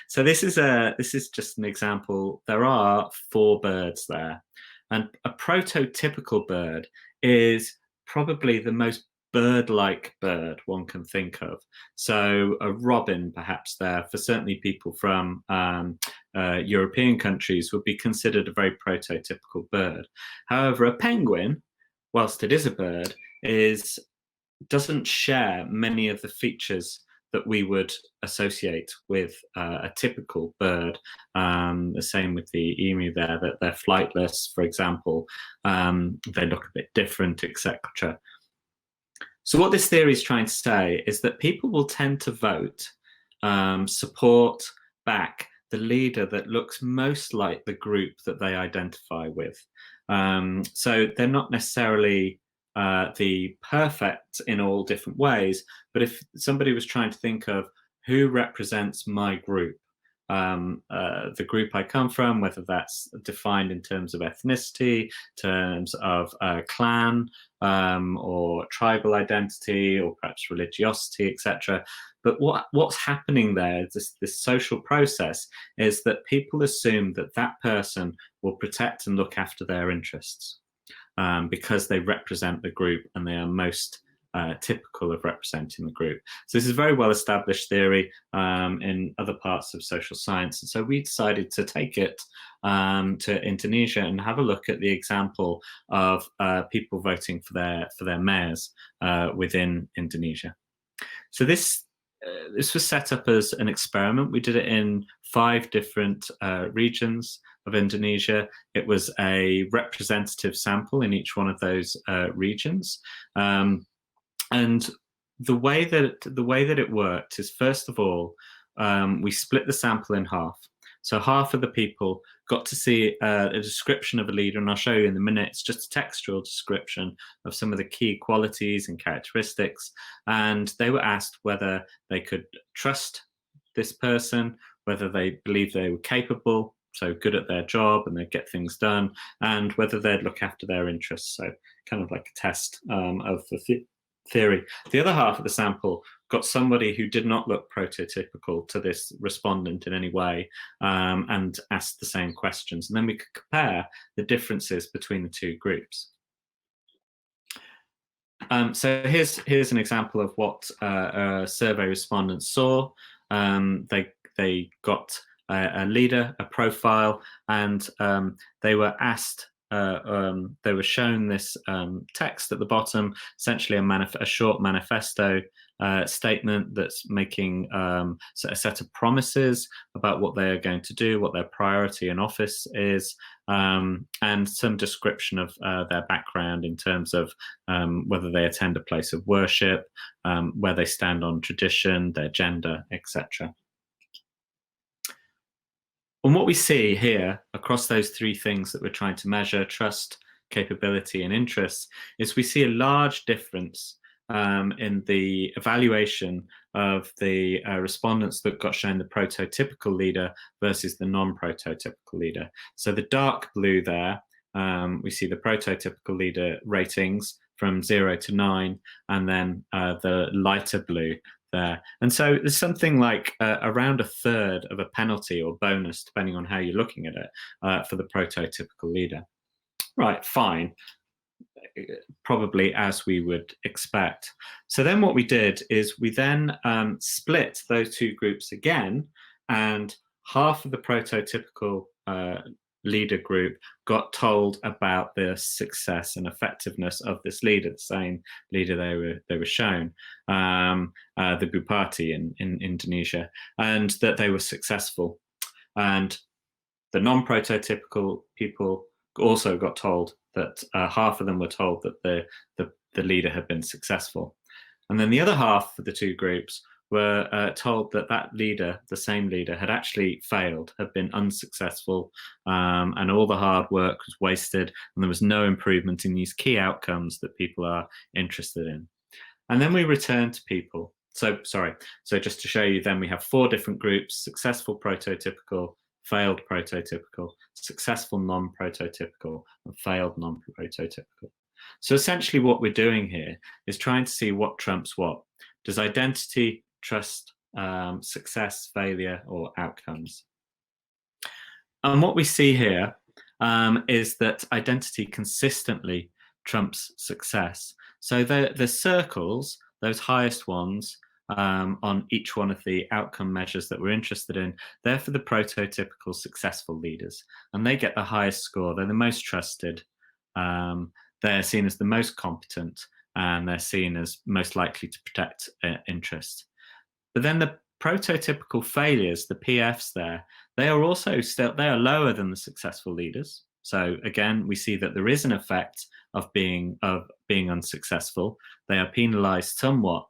So this is just an example. There are 4 birds there, and a prototypical bird is probably the most bird-like bird one can think of. So a robin, perhaps, there for certainly people from European countries would be considered a very prototypical bird. However, a penguin, whilst it is a bird, doesn't share many of the features that we would associate with a typical bird. The same with the emu there, that they're flightless, for example. They look a bit different, etc. So what this theory is trying to say is that people will tend to vote, support back the leader that looks most like the group that they identify with. So they're not necessarily the perfect in all different ways, but if somebody was trying to think of who represents my group, the group I come from, whether that's defined in terms of ethnicity, terms of clan, or tribal identity, or perhaps religiosity, etc. But what's happening there, this social process, is that people assume that that person will protect and look after their interests because they represent the group and they are most typical of representing the group. So this is a very well established theory in other parts of social science. And so we decided to take it to Indonesia and have a look at the example of people voting for their mayors within Indonesia. So this was set up as an experiment. We did it in 5 different regions of Indonesia. It was a representative sample in each one of those regions. And the way that it worked is, first of all, we split the sample in half. So half of the people got to see a description of a leader, and I'll show you in a minute. It's just a textual description of some of the key qualities and characteristics. And they were asked whether they could trust this person, whether they believed they were capable, so good at their job and they'd get things done, and whether they'd look after their interests. So kind of like a test of the theory. The other half of the sample got somebody who did not look prototypical to this respondent in any way, and asked the same questions. And then we could compare the differences between the 2 groups. So here's an example of what survey respondents saw. They got a leader, a profile, and they were asked they were shown this text at the bottom, essentially a short manifesto statement that's making a set of promises about what they are going to do, what their priority in office is, and some description of their background in terms of whether they attend a place of worship, where they stand on tradition, their gender, etc. And what we see here across those three things that we're trying to measure, trust, capability, and interest, is we see a large difference in the evaluation of the respondents that got shown the prototypical leader versus the non-prototypical leader. So the dark blue there, we see the prototypical leader ratings from 0 to 9, and then the lighter blue there. And so there's something like around a third of a penalty or bonus, depending on how you're looking at it, for the prototypical leader. Right, fine. Probably as we would expect. So then what we did is we then split those two groups again, and half of the prototypical leader group got told about the success and effectiveness of this leader, the same leader they were shown, the Bupati in Indonesia, and that they were successful. And the non-prototypical people also got told that half of them were told that the leader had been successful. And then the other half of the two groups were told that that leader, the same leader, had actually failed, had been unsuccessful, and all the hard work was wasted, and there was no improvement in these key outcomes that people are interested in. And then we return to people. So just to show you, then we have 4 different groups: successful prototypical, failed prototypical, successful non-prototypical, and failed non-prototypical. So essentially what we're doing here is trying to see what trumps what. Does identity, trust, success, failure, or outcomes? And what we see here is that identity consistently trumps success. So the circles, those highest ones, on each one of the outcome measures that we're interested in, they're for the prototypical successful leaders, and they get the highest score. They're the most trusted, they're seen as the most competent, and they're seen as most likely to protect interest. But then the prototypical failures, the PFs there, they are also they are lower than the successful leaders. So again, we see that there is an effect of being unsuccessful. They are penalized somewhat,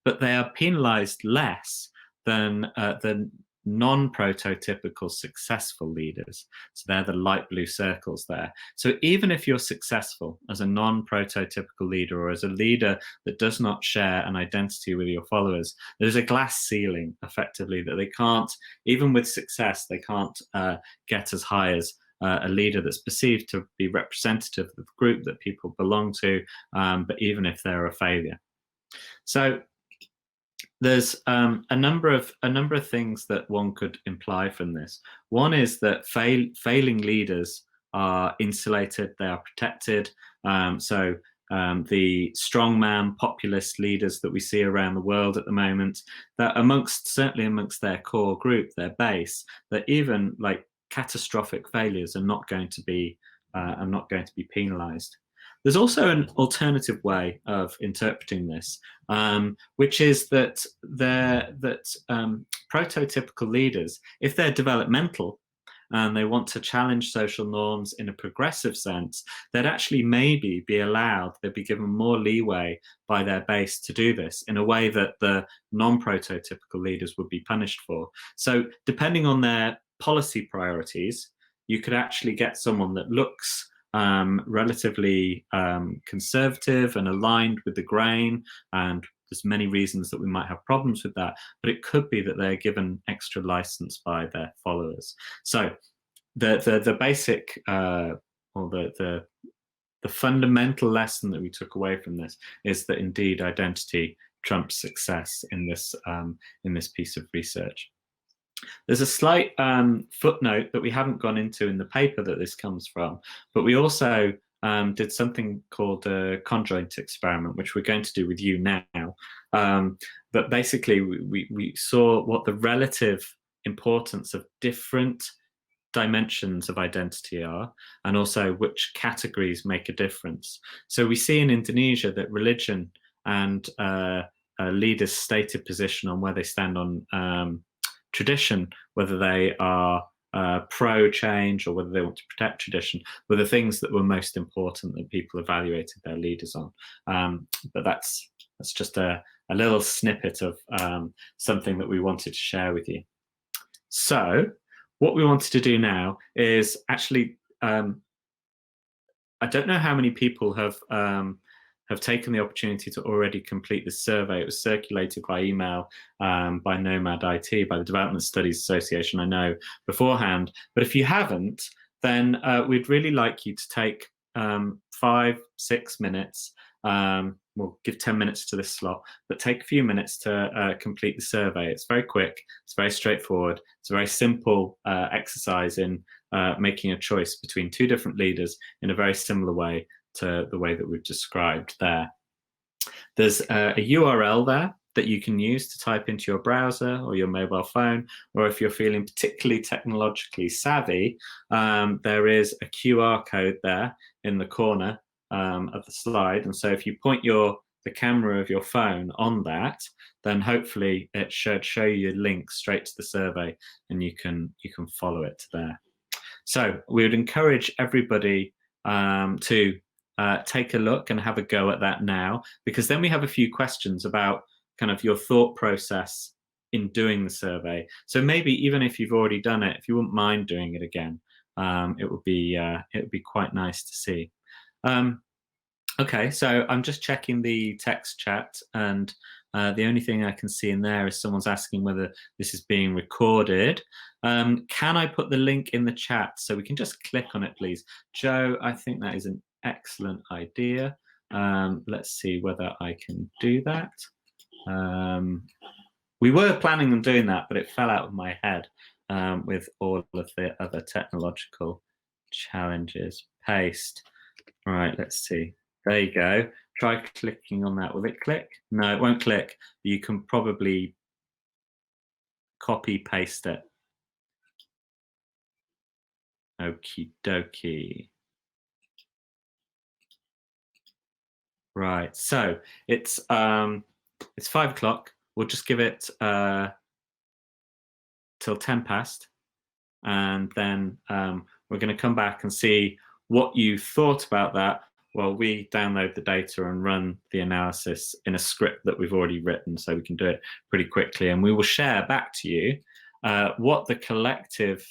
but they are penalized less than the non-prototypical successful leaders. So they're the light blue circles there. So even if you're successful as a non-prototypical leader, or as a leader that does not share an identity with your followers, there's a glass ceiling, effectively, that they can't, even with success, they can't get as high as a leader that's perceived to be representative of the group that people belong to, but even if they're a failure. So there's a number of things that one could imply from this. One is that failing leaders are insulated, they are protected. So the strongman populist leaders that we see around the world at the moment, that certainly amongst their core group, their base, that even like catastrophic failures are not going to be penalized. There's also an alternative way of interpreting this, which is that prototypical leaders, if they're developmental and they want to challenge social norms in a progressive sense, they'd actually maybe be allowed, they'd be given more leeway by their base to do this in a way that the non-prototypical leaders would be punished for. So depending on their policy priorities, you could actually get someone that looks relatively conservative and aligned with the grain, and there's many reasons that we might have problems with that, but it could be that they're given extra license by their followers. So the basic or the fundamental lesson that we took away from this is that indeed identity trumps success in this piece of research. There's a slight footnote that we haven't gone into in the paper that this comes from, but we also did something called a conjoint experiment, which we're going to do with you now. But basically, we saw what the relative importance of different dimensions of identity are, and also which categories make a difference. So we see in Indonesia that religion and leaders' stated position on where they stand on tradition, whether they are pro-change or whether they want to protect tradition, were the things that were most important that people evaluated their leaders on. But that's just a little snippet of something that we wanted to share with you. So what we wanted to do now is actually, I don't know how many people have taken the opportunity to already complete this survey. It was circulated by email by Nomad IT, by the Development Studies Association, I know, beforehand. But if you haven't, then we'd really like you to take 5-6 minutes. We'll give 10 minutes to this slot, but take a few minutes to complete the survey. It's very quick, it's very straightforward, it's a very simple exercise in making a choice between two different leaders in a very similar way to the way that we've described there. There's a URL there that you can use to type into your browser or your mobile phone, or if you're feeling particularly technologically savvy, there is a QR code there in the corner of the slide. And so if you point the camera of your phone on that, then hopefully it should show you a link straight to the survey, and you can follow it there. So we would encourage everybody to take a look and have a go at that now, because then we have a few questions about kind of your thought process in doing the survey. So maybe even if you've already done it, if you wouldn't mind doing it again, it would be quite nice to see. Okay, so I'm just checking the text chat, and the only thing I can see in there is someone's asking whether this is being recorded. Can I put the link in the chat so we can just click on it, please? Joe, I think that is an excellent idea. Let's see whether I can do that. We were planning on doing that, but it fell out of my head with all of the other technological challenges. Paste. All right, let's see. There you go. Try clicking on that. Will it click? No, it won't click. You can probably copy paste it. Okie dokie. Right, so it's 5 o'clock. We'll just give it till 10 past, and then we're going to come back and see what you thought about that. Well, we download the data and run the analysis in a script that we've already written, so we can do it pretty quickly, and we will share back to you what the collective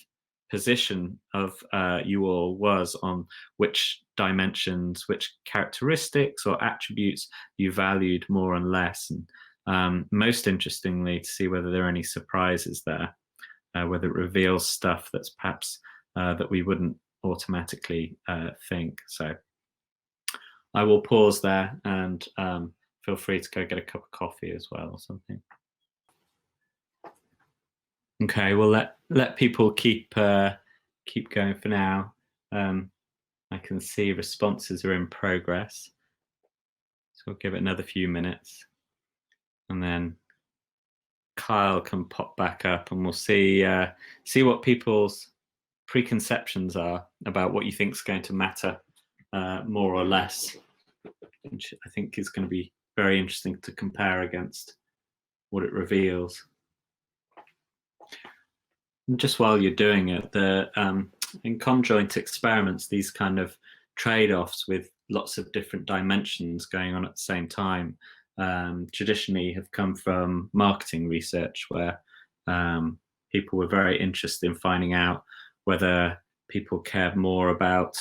position of you all was on which dimensions, which characteristics or attributes you valued more and less, and most interestingly, to see whether there are any surprises there, whether it reveals stuff that's perhaps that we wouldn't automatically think. So I will pause there, and feel free to go get a cup of coffee as well or something. Okay, we'll let people keep going for now. I can see responses are in progress, so we'll give it another few minutes, and then Kyle can pop back up, and we'll see what people's preconceptions are about what you think is going to matter more or less, which I think is going to be very interesting to compare against what it reveals. And just while you're doing it, in conjoint experiments, these kind of trade-offs with lots of different dimensions going on at the same time traditionally have come from marketing research, where people were very interested in finding out whether people cared more about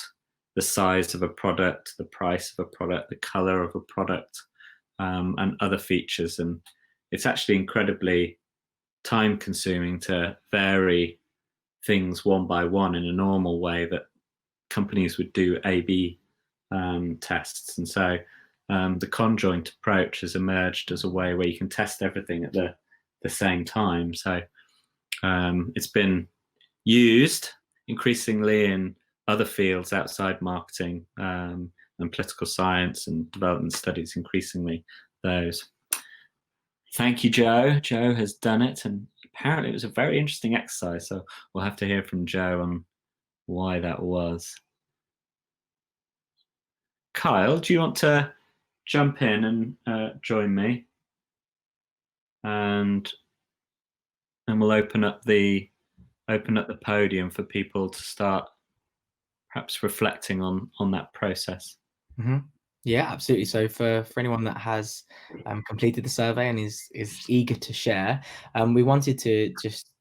the size of a product, the price of a product, the color of a product, and other features. And it's actually incredibly time consuming to vary things one by one in a normal way that companies would do A/B tests. And so the conjoint approach has emerged as a way where you can test everything at the same time. So it's been used increasingly in other fields outside marketing and political science and development studies, increasingly those. Thank you, Joe. Joe has done it, and apparently it was a very interesting exercise. So we'll have to hear from Joe on why that was. Kyle, do you want to jump in and join me? And we'll open up the podium for people to start perhaps reflecting on that process. Mm-hmm. Yeah, absolutely. So for anyone that has completed the survey and is eager to share, we wanted to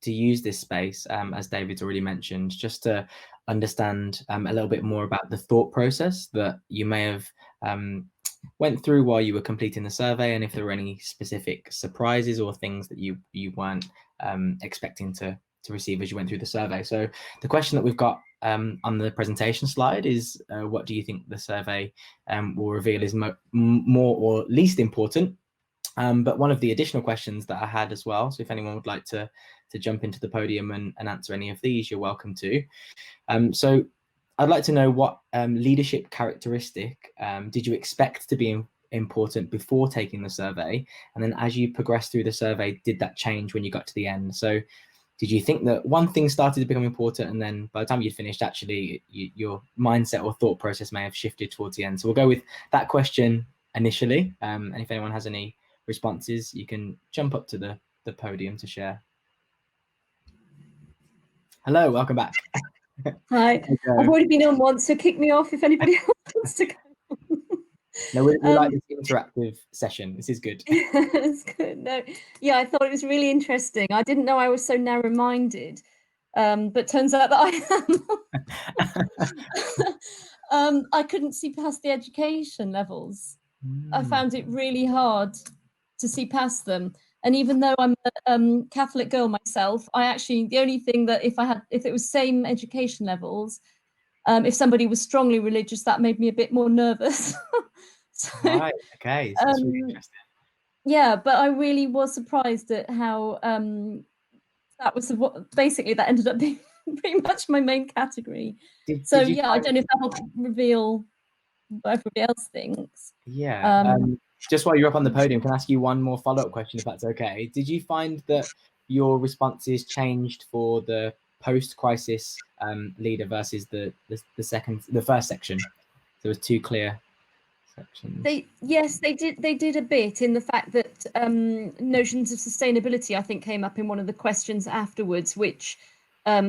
use this space, as David's already mentioned, just to understand a little bit more about the thought process that you may have went through while you were completing the survey, and if there were any specific surprises or things that you weren't expecting to receive as you went through the survey. So the question that we've got on the presentation slide is, what do you think the survey will reveal is more or least important? But one of the additional questions that I had as well, so if anyone would like to jump into the podium and answer any of these, you're welcome to. So I'd like to know, what leadership characteristic did you expect to be important before taking the survey? And then as you progressed through the survey, did that change when you got to the end? So did you think that one thing started to become important, and then by the time you'd finished, actually your mindset or thought process may have shifted towards the end? So we'll go with that question initially. And if anyone has any responses, you can jump up to the podium to share. Hello, welcome back. Hi, I've already been on once, so kick me off if anybody else wants to go. No, we like this interactive session. This is good. It's good. No, yeah, I thought it was really interesting. I didn't know I was so narrow-minded, but turns out that I am. I couldn't see past the education levels. I found it really hard to see past them. And even though I'm a Catholic girl myself, the only thing that if it was same education levels, if somebody was strongly religious, that made me a bit more nervous. So, right. Okay. So that's really interesting. Yeah, but I really was surprised at how that was basically that ended up being pretty much my main category. I don't know if that will reveal what everybody else thinks. Yeah. Just while you're up on the podium, can I ask you one more follow-up question, if that's okay? Did you find that your responses changed for the post-crisis leader versus the first section? There was two clear sections. Yes, they did a bit, in the fact that notions of sustainability, I think, came up in one of the questions afterwards, which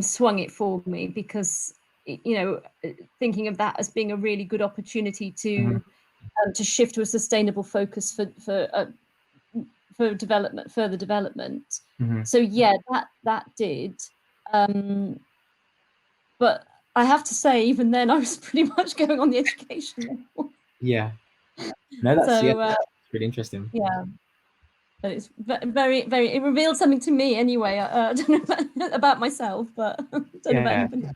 swung it for me, because thinking of that as being a really good opportunity to shift to a sustainable focus for further development. So yeah, that did. But I have to say, even then, I was pretty much going on the education level. Yeah. No, that's really interesting. Yeah. But it's very, very, it revealed something to me anyway. I don't know about myself, but I don't know about anybody.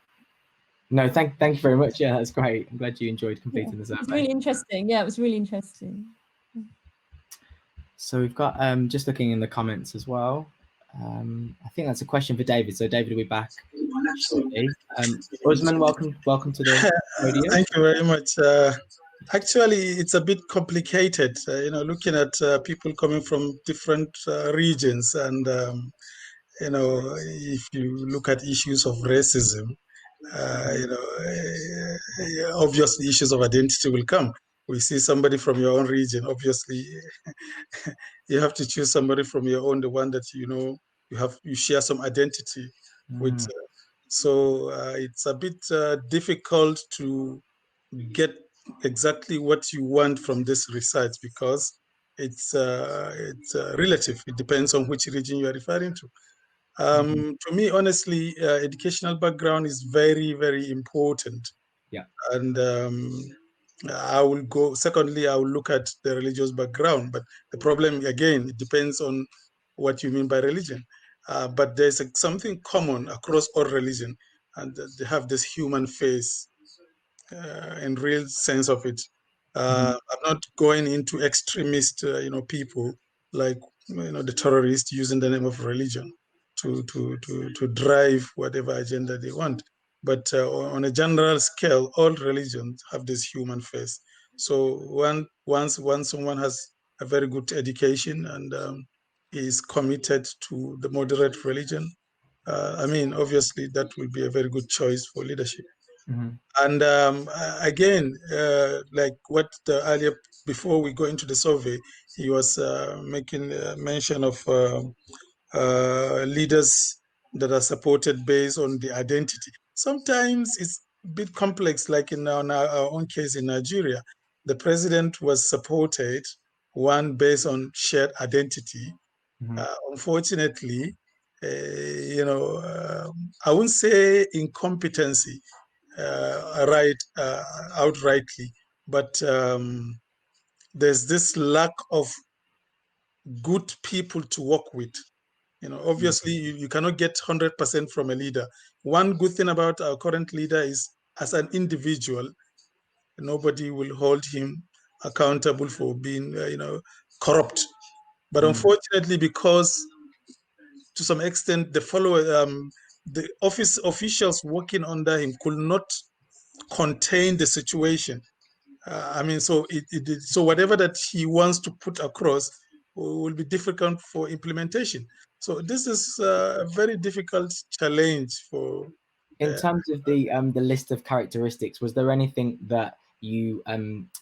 No, thank you very much. Yeah, that's great. I'm glad you enjoyed completing the survey. It was really interesting. Yeah, it was really interesting. So we've got, just looking in the comments as well. I think that's a question for David. So David will be back shortly. Usman, welcome to the podium. Thank you very much. Actually, it's a bit complicated, looking at people coming from different regions, and if you look at issues of racism, obviously issues of identity will come. We see somebody from your own region, obviously you have to choose somebody from your own, the one that you share some identity with. So it's a bit difficult to get exactly what you want from this research, because it's relative. It depends on which region you are referring to. To me, honestly, educational background is very, very important. Yeah. And I will go, secondly, I will look at the religious background. But the problem, again, it depends on what you mean by religion. But there's something common across all religion, and they have this human face in real sense of it. I'm not going into extremist, people like the terrorists using the name of religion to drive whatever agenda they want. But on a general scale, all religions have this human face. So once someone has a very good education and is committed to the moderate religion, I mean, obviously, that will be a very good choice for leadership. Mm-hmm. And again, like what earlier, before we go into the survey, he was making mention of leaders that are supported based on the identity. Sometimes it's a bit complex, like in our own case in Nigeria, the president was supported, one based on shared identity. Mm-hmm. Unfortunately, I wouldn't say incompetency, outrightly, but there's this lack of good people to work with. Obviously, you cannot get 100% from a leader. One good thing about our current leader is, as an individual, nobody will hold him accountable for being, corrupt. But unfortunately, because to some extent the office officials working under him could not contain the situation. I mean, so so whatever that he wants to put across will be difficult for implementation. So this is a very difficult challenge for. In terms of the list of characteristics, was there anything that you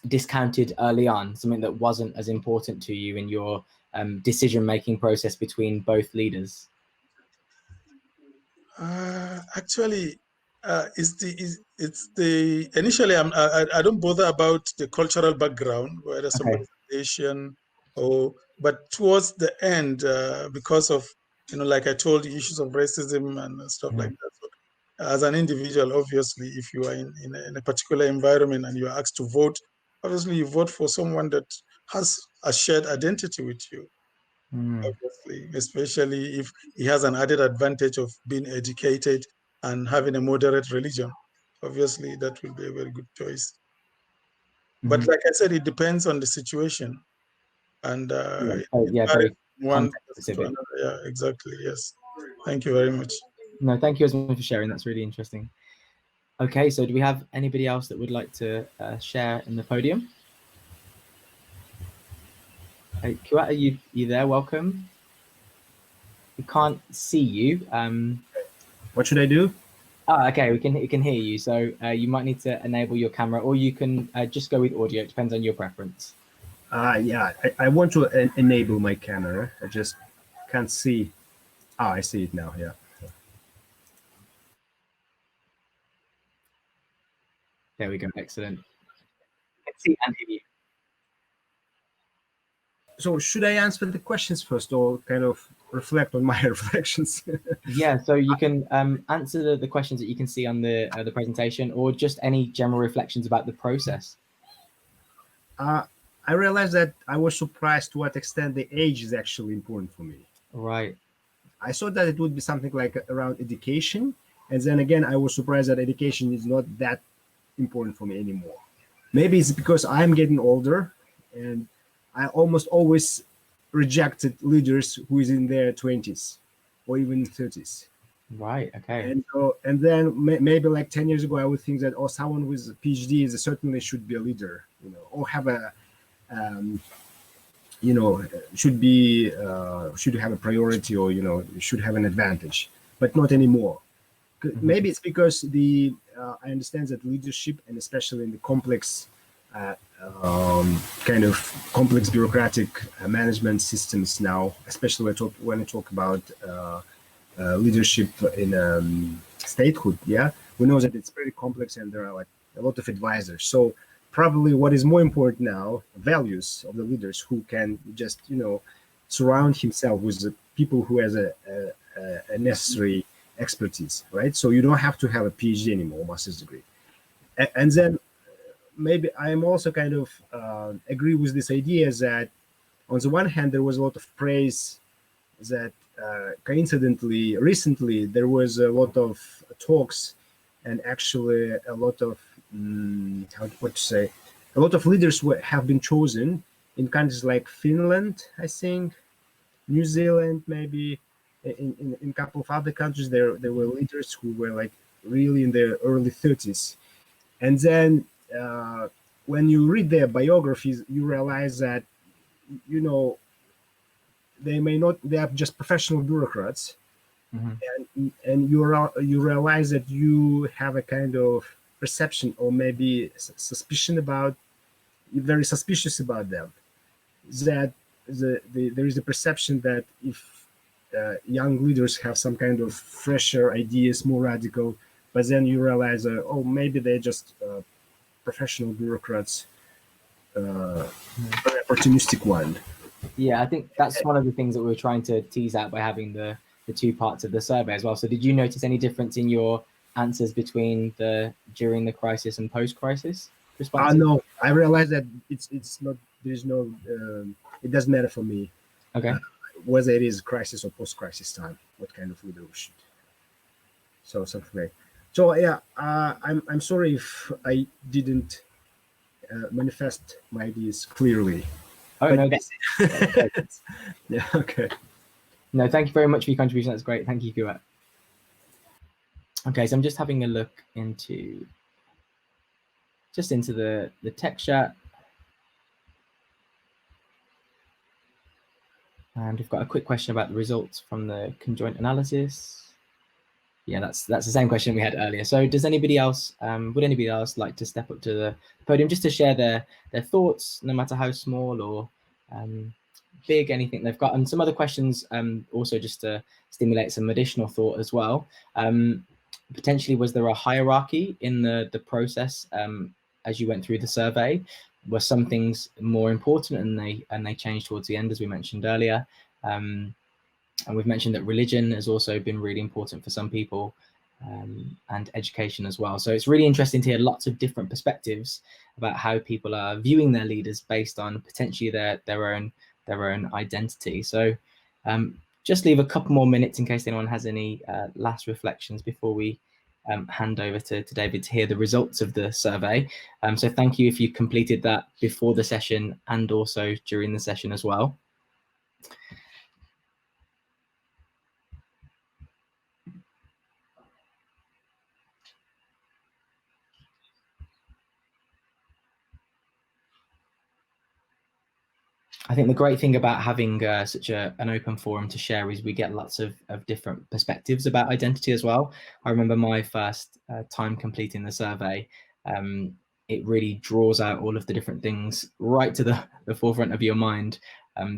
discounted early on, something that wasn't as important to you in your decision-making process between both leaders? Actually, it's the initially I don't bother about the cultural background, whether somebody's Asian but towards the end, because of like I told you, issues of racism and stuff like that. So, as an individual, obviously, if you are in a particular environment and you are asked to vote, obviously you vote for someone that has a shared identity with you. Obviously, especially if he has an added advantage of being educated and having a moderate religion. Obviously, that will be a very good choice. But like I said, it depends on the situation. And very one specific. Yeah, exactly. Yes. Thank you very much. No, thank you as well for sharing. That's really interesting. Okay, so do we have anybody else that would like to share in the podium? Hey, Kuat, are you there? Welcome. We can't see you. What should I do? Oh, okay, we can hear you. So you might need to enable your camera, or you can just go with audio. It depends on your preference. Yeah, I want to enable my camera. I just can't see. Ah, I see it now. Yeah. There we go. Excellent. Let's see and hear you. So should I answer the questions first, or kind of reflect on my reflections? Yeah, so you can answer the questions that you can see on the presentation, or just any general reflections about the process. I realized that I was surprised to what extent the age is actually important for me. Right. I thought that it would be something like around education, and then again, I was surprised that education is not that important for me anymore. Maybe it's because I'm getting older, and I almost always rejected leaders who is in their 20s or even 30s. Right. Okay. And then maybe like 10 years ago, I would think that, oh, someone with a PhD certainly should be a leader, or have a, should have a priority, or should have an advantage, but not anymore. Maybe it's because I understand that leadership, and especially in the complex kind of complex bureaucratic management systems now, especially when I talk about leadership in statehood, yeah, we know that it's pretty complex and there are like a lot of advisors. So probably what is more important now, values of the leaders who can just, surround himself with the people who has a necessary expertise, right? So you don't have to have a PhD anymore, master's degree. And then maybe I'm also kind of agree with this idea that on the one hand, there was a lot of praise that coincidentally, recently, there was a lot of talks and actually a lot of, a lot of leaders have been chosen in countries like Finland, I think, New Zealand, maybe, in a couple of other countries, there were leaders who were like really in their early 30s. And then when you read their biographies, you realize that, they are just professional bureaucrats and you realize that you have a kind of perception or maybe suspicion about, you're very suspicious about them, that there is a perception that if young leaders have some kind of fresher ideas, more radical, but then you realize, oh, maybe they're just professional bureaucrats, an opportunistic one. Yeah, I think that's one of the things that we were trying to tease out by having the two parts of the survey as well. So did you notice any difference in your answers between during the crisis and post-crisis responses? No, I realized that it's not, there's no, it doesn't matter for me. Okay. Whether it is crisis or post-crisis time, what kind of leader we should. So something like. So yeah, I'm sorry if I didn't manifest my ideas clearly. Oh, but no, that's yeah, okay. No, thank you very much for your contribution. That's great. Thank you, Kuat. Okay, so I'm just having a look into the text chat. And we've got a quick question about the results from the conjoint analysis. Yeah, that's the same question we had earlier. So does anybody else, would anybody else like to step up to the podium just to share their thoughts, no matter how small or big, anything they've got? And some other questions also just to stimulate some additional thought as well. Potentially, was there a hierarchy in the process as you went through the survey? Were some things more important and they changed towards the end, as we mentioned earlier? And we've mentioned that religion has also been really important for some people, and education as well. So it's really interesting to hear lots of different perspectives about how people are viewing their leaders based on potentially their own identity. So just leave a couple more minutes in case anyone has any last reflections before we hand over to David to hear the results of the survey. So thank you if you completed that before the session and also during the session as well. I think the great thing about having such an open forum to share is we get lots of different perspectives about identity as well. I remember my first time completing the survey. It really draws out all of the different things right to the forefront of your mind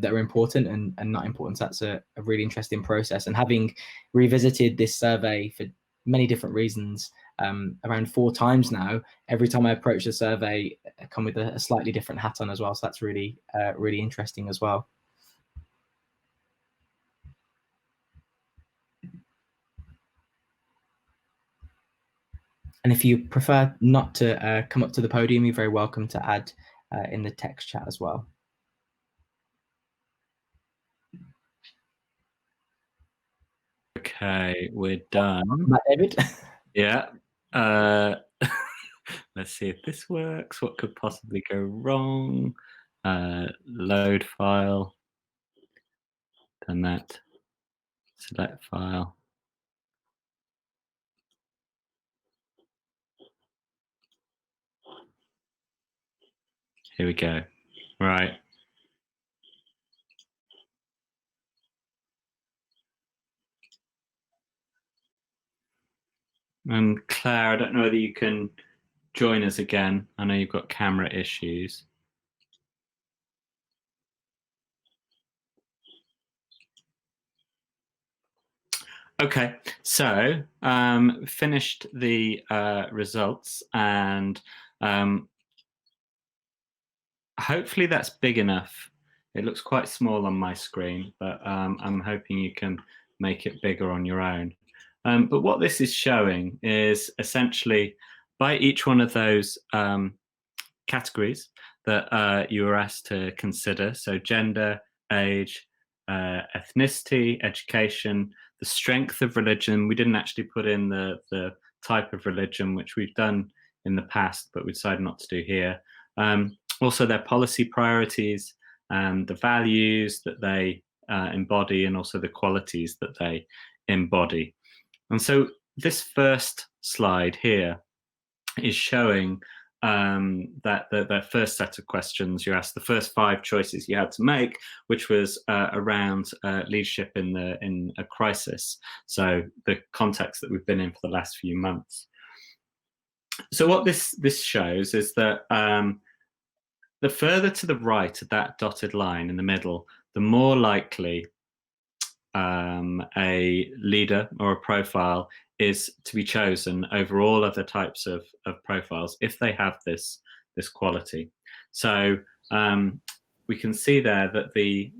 that are important and not important. So that's a really interesting process. And having revisited this survey for many different reasons, around 4 times now, every time I approach the survey, I come with a slightly different hat on as well. So that's really, really interesting as well. And if you prefer not to come up to the podium, you're very welcome to add in the text chat as well. Okay, we're done. Matt, David? Yeah. Let's see if this works. What could possibly go wrong? Load file. Done that. Select file. Here we go. Right. And Claire, I don't know whether you can join us again. I know you've got camera issues. Okay, so finished the results, and hopefully that's big enough. It looks quite small on my screen, but I'm hoping you can make it bigger on your own. But what this is showing is essentially by each one of those categories that you were asked to consider, so gender, age, ethnicity, education, the strength of religion. We didn't actually put in the type of religion, which we've done in the past, but we decided not to do here. Also their policy priorities and the values that they embody, and also the qualities that they embody. And so this first slide here is showing that the first set of questions you asked, the first 5 choices you had to make, which was around leadership in a crisis. So the context that we've been in for the last few months. So what this shows is that the further to the right of that dotted line in the middle, the more likely a leader or a profile is to be chosen over all other types of profiles if they have this quality. So we can see there that the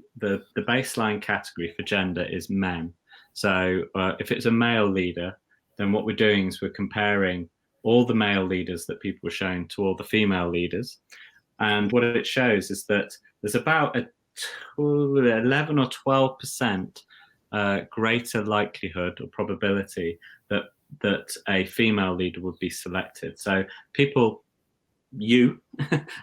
baseline category for gender is men. So if it's a male leader, then what we're doing is we're comparing all the male leaders that people were shown to all the female leaders. And what it shows is that there's about a 11 or 12% greater likelihood or probability that a female leader would be selected. So people, you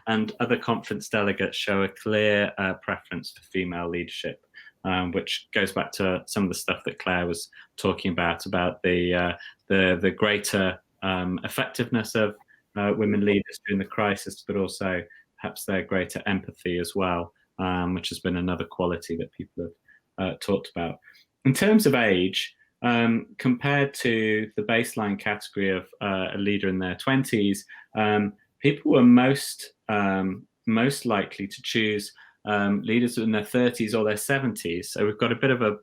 and other conference delegates show a clear preference for female leadership, which goes back to some of the stuff that Claire was talking about the greater effectiveness of women leaders during the crisis, but also perhaps their greater empathy as well, which has been another quality that people have talked about. In terms of age, compared to the baseline category of a leader in their 20s, people were most likely to choose leaders in their 30s or their 70s. So we've got a bit of a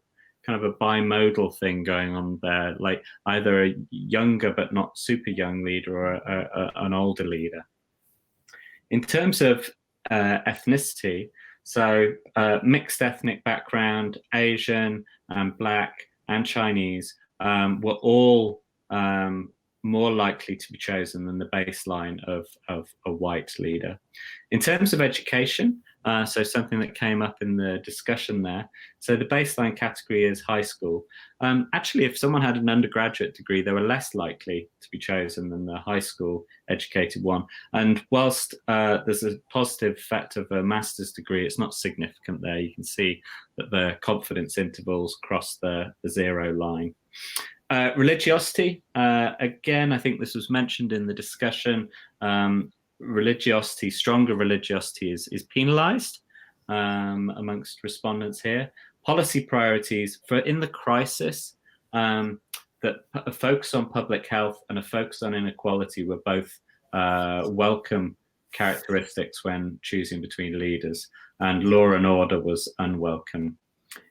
kind of a bimodal thing going on there, like either a younger but not super young leader or an older leader. In terms of ethnicity, so mixed ethnic background, Asian, Black and Chinese were all more likely to be chosen than the baseline of a white leader. In terms of education, so something that came up in the discussion there, so the baseline category is high school. Actually, if someone had an undergraduate degree, they were less likely to be chosen than the high school educated one. And whilst there's a positive effect of a master's degree, it's not significant there. You can see that the confidence intervals cross the 0 line. Religiosity, again, I think this was mentioned in the discussion. Religiosity, stronger religiosity is penalized amongst respondents here. Policy priorities for in the crisis, that a focus on public health and a focus on inequality were both welcome characteristics when choosing between leaders, and law and order was unwelcome.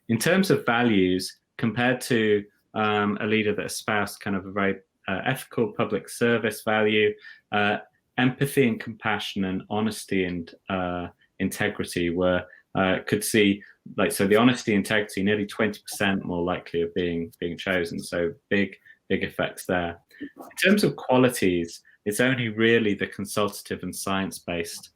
In terms of values, compared to a leader that espoused kind of a very ethical public service value, empathy and compassion and honesty and integrity were could see, like, so the honesty integrity nearly 20% more likely of being chosen, so big effects there. In terms of qualities, it's only really the consultative and science-based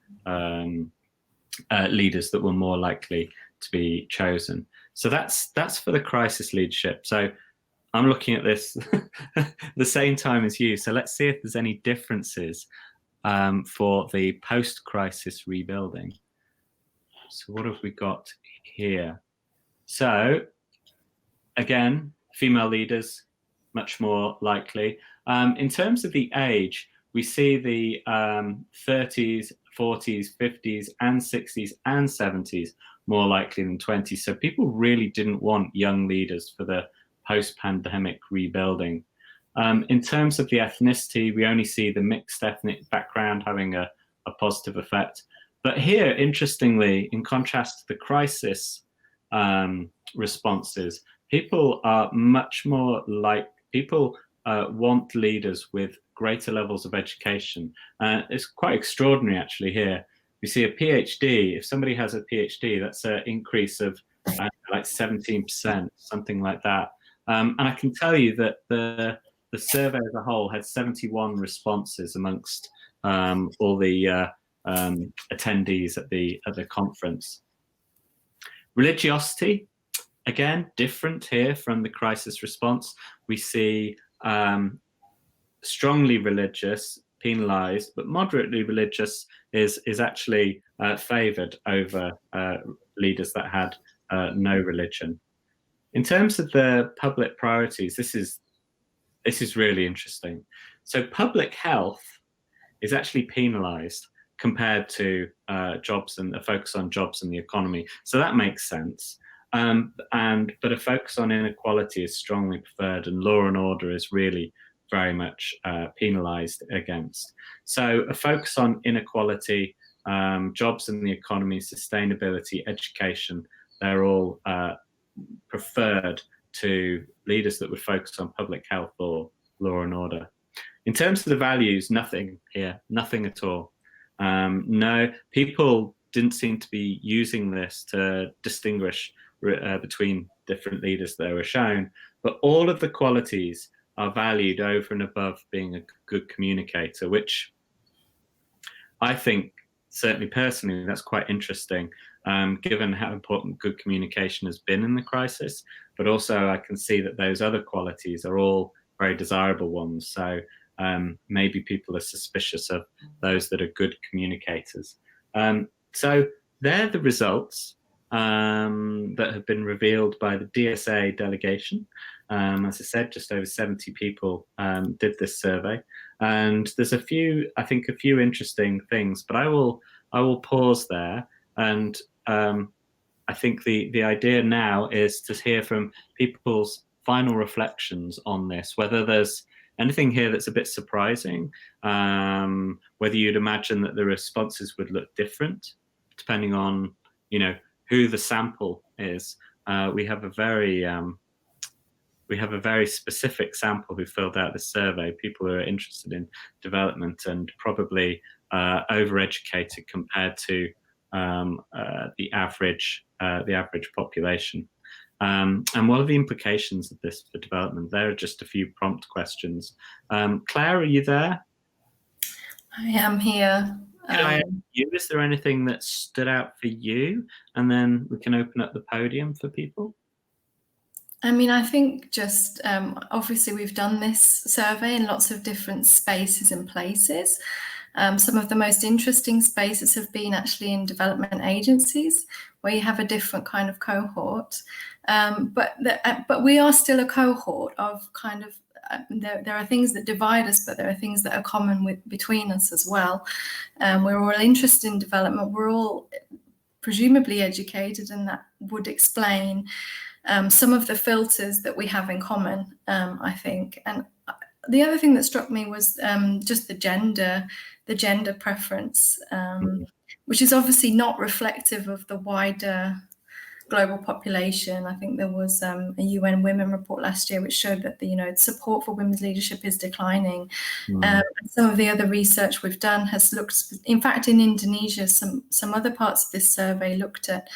leaders that were more likely to be chosen. So that's for the crisis leadership. So I'm looking at this the same time as you. So let's see if there's any differences for the post-crisis rebuilding. So what have we got here? So again, female leaders, much more likely. In terms of the age, we see the 30s, 40s, 50s, and 60s and 70s more likely than 20s. So people really didn't want young leaders for the post-pandemic rebuilding. In terms of the ethnicity, we only see the mixed ethnic background having a positive effect. But here, interestingly, in contrast to the crisis responses, people are much more like, people want leaders with greater levels of education. It's quite extraordinary, actually, here. We see a PhD. If somebody has a PhD, that's an increase of like 17%, something like that. And I can tell you that the survey as a whole had 71 responses amongst all the attendees at the conference. Religiosity, again, different here from the crisis response. We see strongly religious penalized, but moderately religious is actually favored over leaders that had no religion. In terms of the public priorities, this is really interesting. So public health is actually penalized compared to jobs and a focus on jobs and the economy. So that makes sense. But a focus on inequality is strongly preferred, and law and order is really very much penalized against. So a focus on inequality, jobs and the economy, sustainability, education, they're all preferred to leaders that would focus on public health or law and order. In terms of the values, nothing here, nothing at all. No, people didn't seem to be using this to distinguish between different leaders that were shown, but all of the qualities are valued over and above being a good communicator, which I think, certainly personally, that's quite interesting, given how important good communication has been in the crisis, but also I can see that those other qualities are all very desirable ones. So maybe people are suspicious of those that are good communicators. So they're the results that have been revealed by the DSA delegation. As I said, just over 70 people did this survey, and there's a few interesting things, but I will pause there. And I think the idea now is to hear from people's final reflections on this, whether there's anything here that's a bit surprising, whether you'd imagine that the responses would look different depending on, who the sample is. We have a very specific sample who filled out the survey, people who are interested in development and probably overeducated compared to the average population. And what are the implications of this for development? There are just a few prompt questions. Claire, are you there? I am here. Can I ask you, is there anything that stood out for you? And then we can open up the podium for people. I mean, I think just obviously we've done this survey in lots of different spaces and places. Some of the most interesting spaces have been actually in development agencies, where you have a different kind of cohort. But we are still a cohort of kind of, there are things that divide us, but there are things that are common between us as well. We're all interested in development. We're all presumably educated, and that would explain some of the filters that we have in common, I think. And the other thing that struck me was just the gender preference, which is obviously not reflective of the wider global population. I think there was a UN Women report last year which showed that the support for women's leadership is declining. Some of the other research we've done has looked, in fact, in Indonesia, some other parts of this survey looked at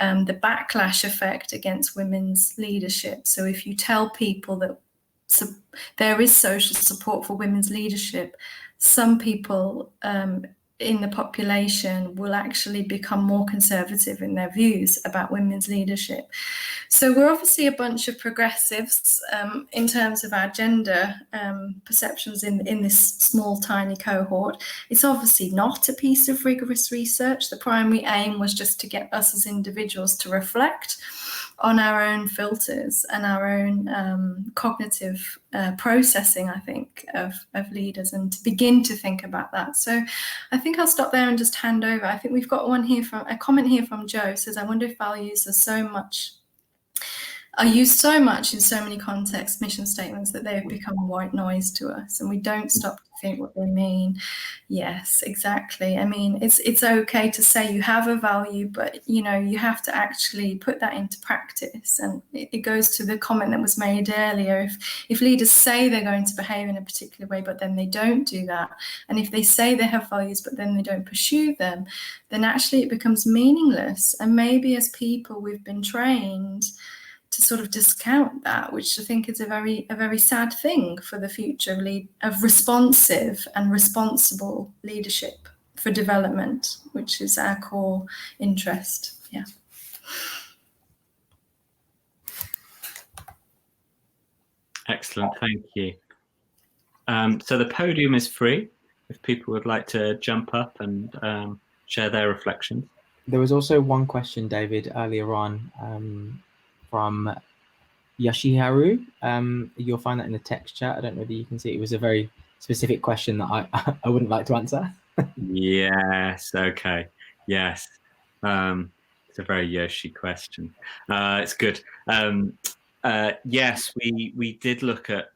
the backlash effect against women's leadership. So if you tell people that there is social support for women's leadership, some people in the population will actually become more conservative in their views about women's leadership. So we're obviously a bunch of progressives in terms of our gender perceptions in this small, tiny cohort. It's obviously not a piece of rigorous research. The primary aim was just to get us as individuals to reflect on our own filters and our own cognitive processing, I think, of leaders, and to begin to think about that. So I think I'll stop there and just hand over. I think we've got a comment here from Joe. Says, I wonder if values are used so much in so many contexts, mission statements, that they have become white noise to us, and we don't stop to think what they mean. Yes, exactly. I mean, it's okay to say you have a value, but you have to actually put that into practice. And it goes to the comment that was made earlier. If leaders say they're going to behave in a particular way, but then they don't do that, and if they say they have values, but then they don't pursue them, then actually it becomes meaningless. And maybe as people, we've been trained to sort of discount that, which I think is a very sad thing for the future of responsive and responsible leadership for development, which is our core interest. Yeah. Excellent, thank you. So the podium is free if people would like to jump up and share their reflections. There was also one question, David, earlier on from Yashiharu. You'll find that in the text chat. I don't know whether you can see it. It was a very specific question that I wouldn't like to answer. Yes. Okay. Yes. It's a very Yoshi question. It's good. Yes, we did look at.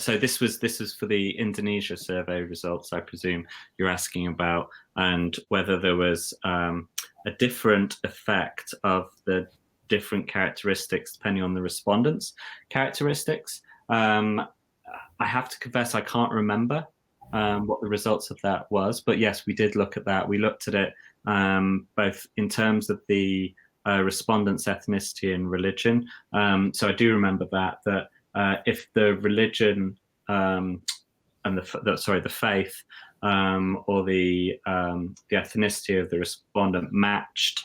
So this was for the Indonesia survey results, I presume you're asking about, and whether there was a different effect of the different characteristics depending on the respondents' characteristics. I have to confess I can't remember what the results of that was, but yes, we did look at that. We looked at it both in terms of the respondents' ethnicity and religion. So I do remember that if the religion and the faith or the ethnicity of the respondent matched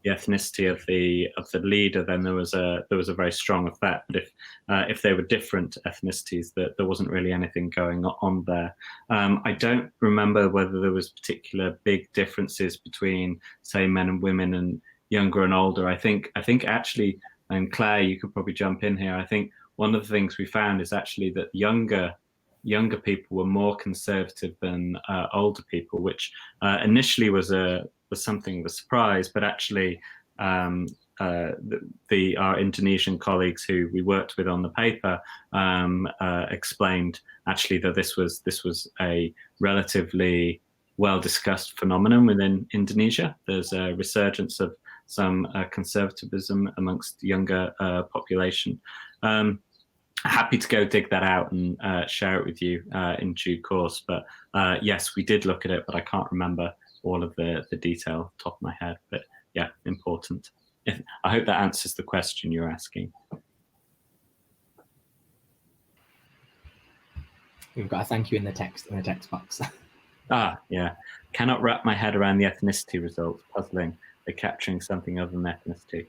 the ethnicity of the leader, then there was a very strong effect. But if they were different ethnicities, that there wasn't really anything going on there. I don't remember whether there was particular big differences between, say, men and women and younger and older. I think actually, and Claire, you could probably jump in here. I think one of the things we found is actually that younger people were more conservative than older people, which initially was something of a surprise, but actually our Indonesian colleagues who we worked with on the paper explained actually that this was a relatively well discussed phenomenon within Indonesia. There's a resurgence of some conservatism amongst the younger population. Happy to go dig that out and share it with you in due course. But yes, we did look at it, but I can't remember all of the detail top of my head. But yeah, important. I hope that answers the question you're asking. We've got a thank you in the text box. Yeah. Cannot wrap my head around the ethnicity results. Puzzling. They're capturing something other than ethnicity.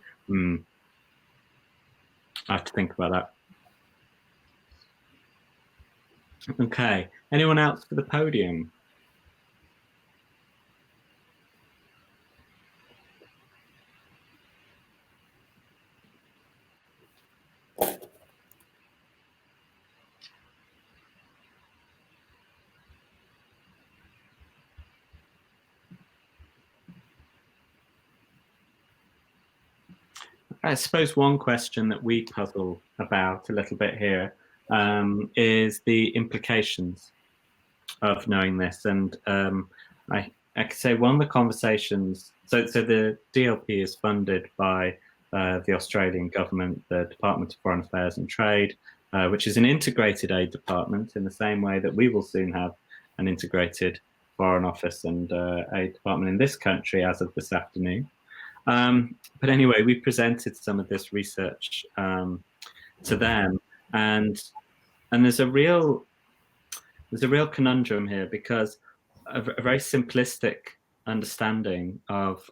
I have to think about that. Okay. Anyone else for the podium? I suppose one question that we puzzle about a little bit here is the implications of knowing this. And I could say one of the conversations, so the DLP is funded by the Australian government, the Department of Foreign Affairs and Trade, which is an integrated aid department in the same way that we will soon have an integrated Foreign Office and aid department in this country as of this afternoon. But anyway, we presented some of this research to them, and there's a real conundrum here, because a very simplistic understanding of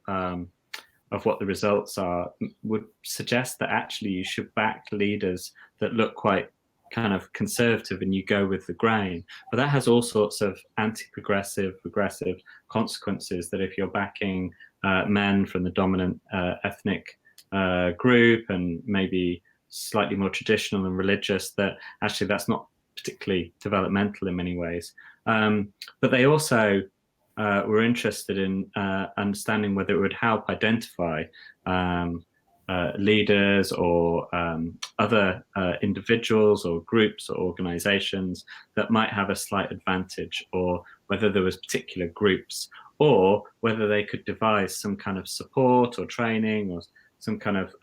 what the results are would suggest that actually you should back leaders that look quite kind of conservative and you go with the grain. But that has all sorts of anti-progressive, regressive consequences, that if you're backing men from the dominant ethnic group and maybe slightly more traditional and religious, that actually that's not particularly developmental in many ways. But they also were interested in understanding whether it would help identify leaders or other individuals or groups or organizations that might have a slight advantage, or whether there was particular groups, or whether they could devise some kind of support or training or some kind of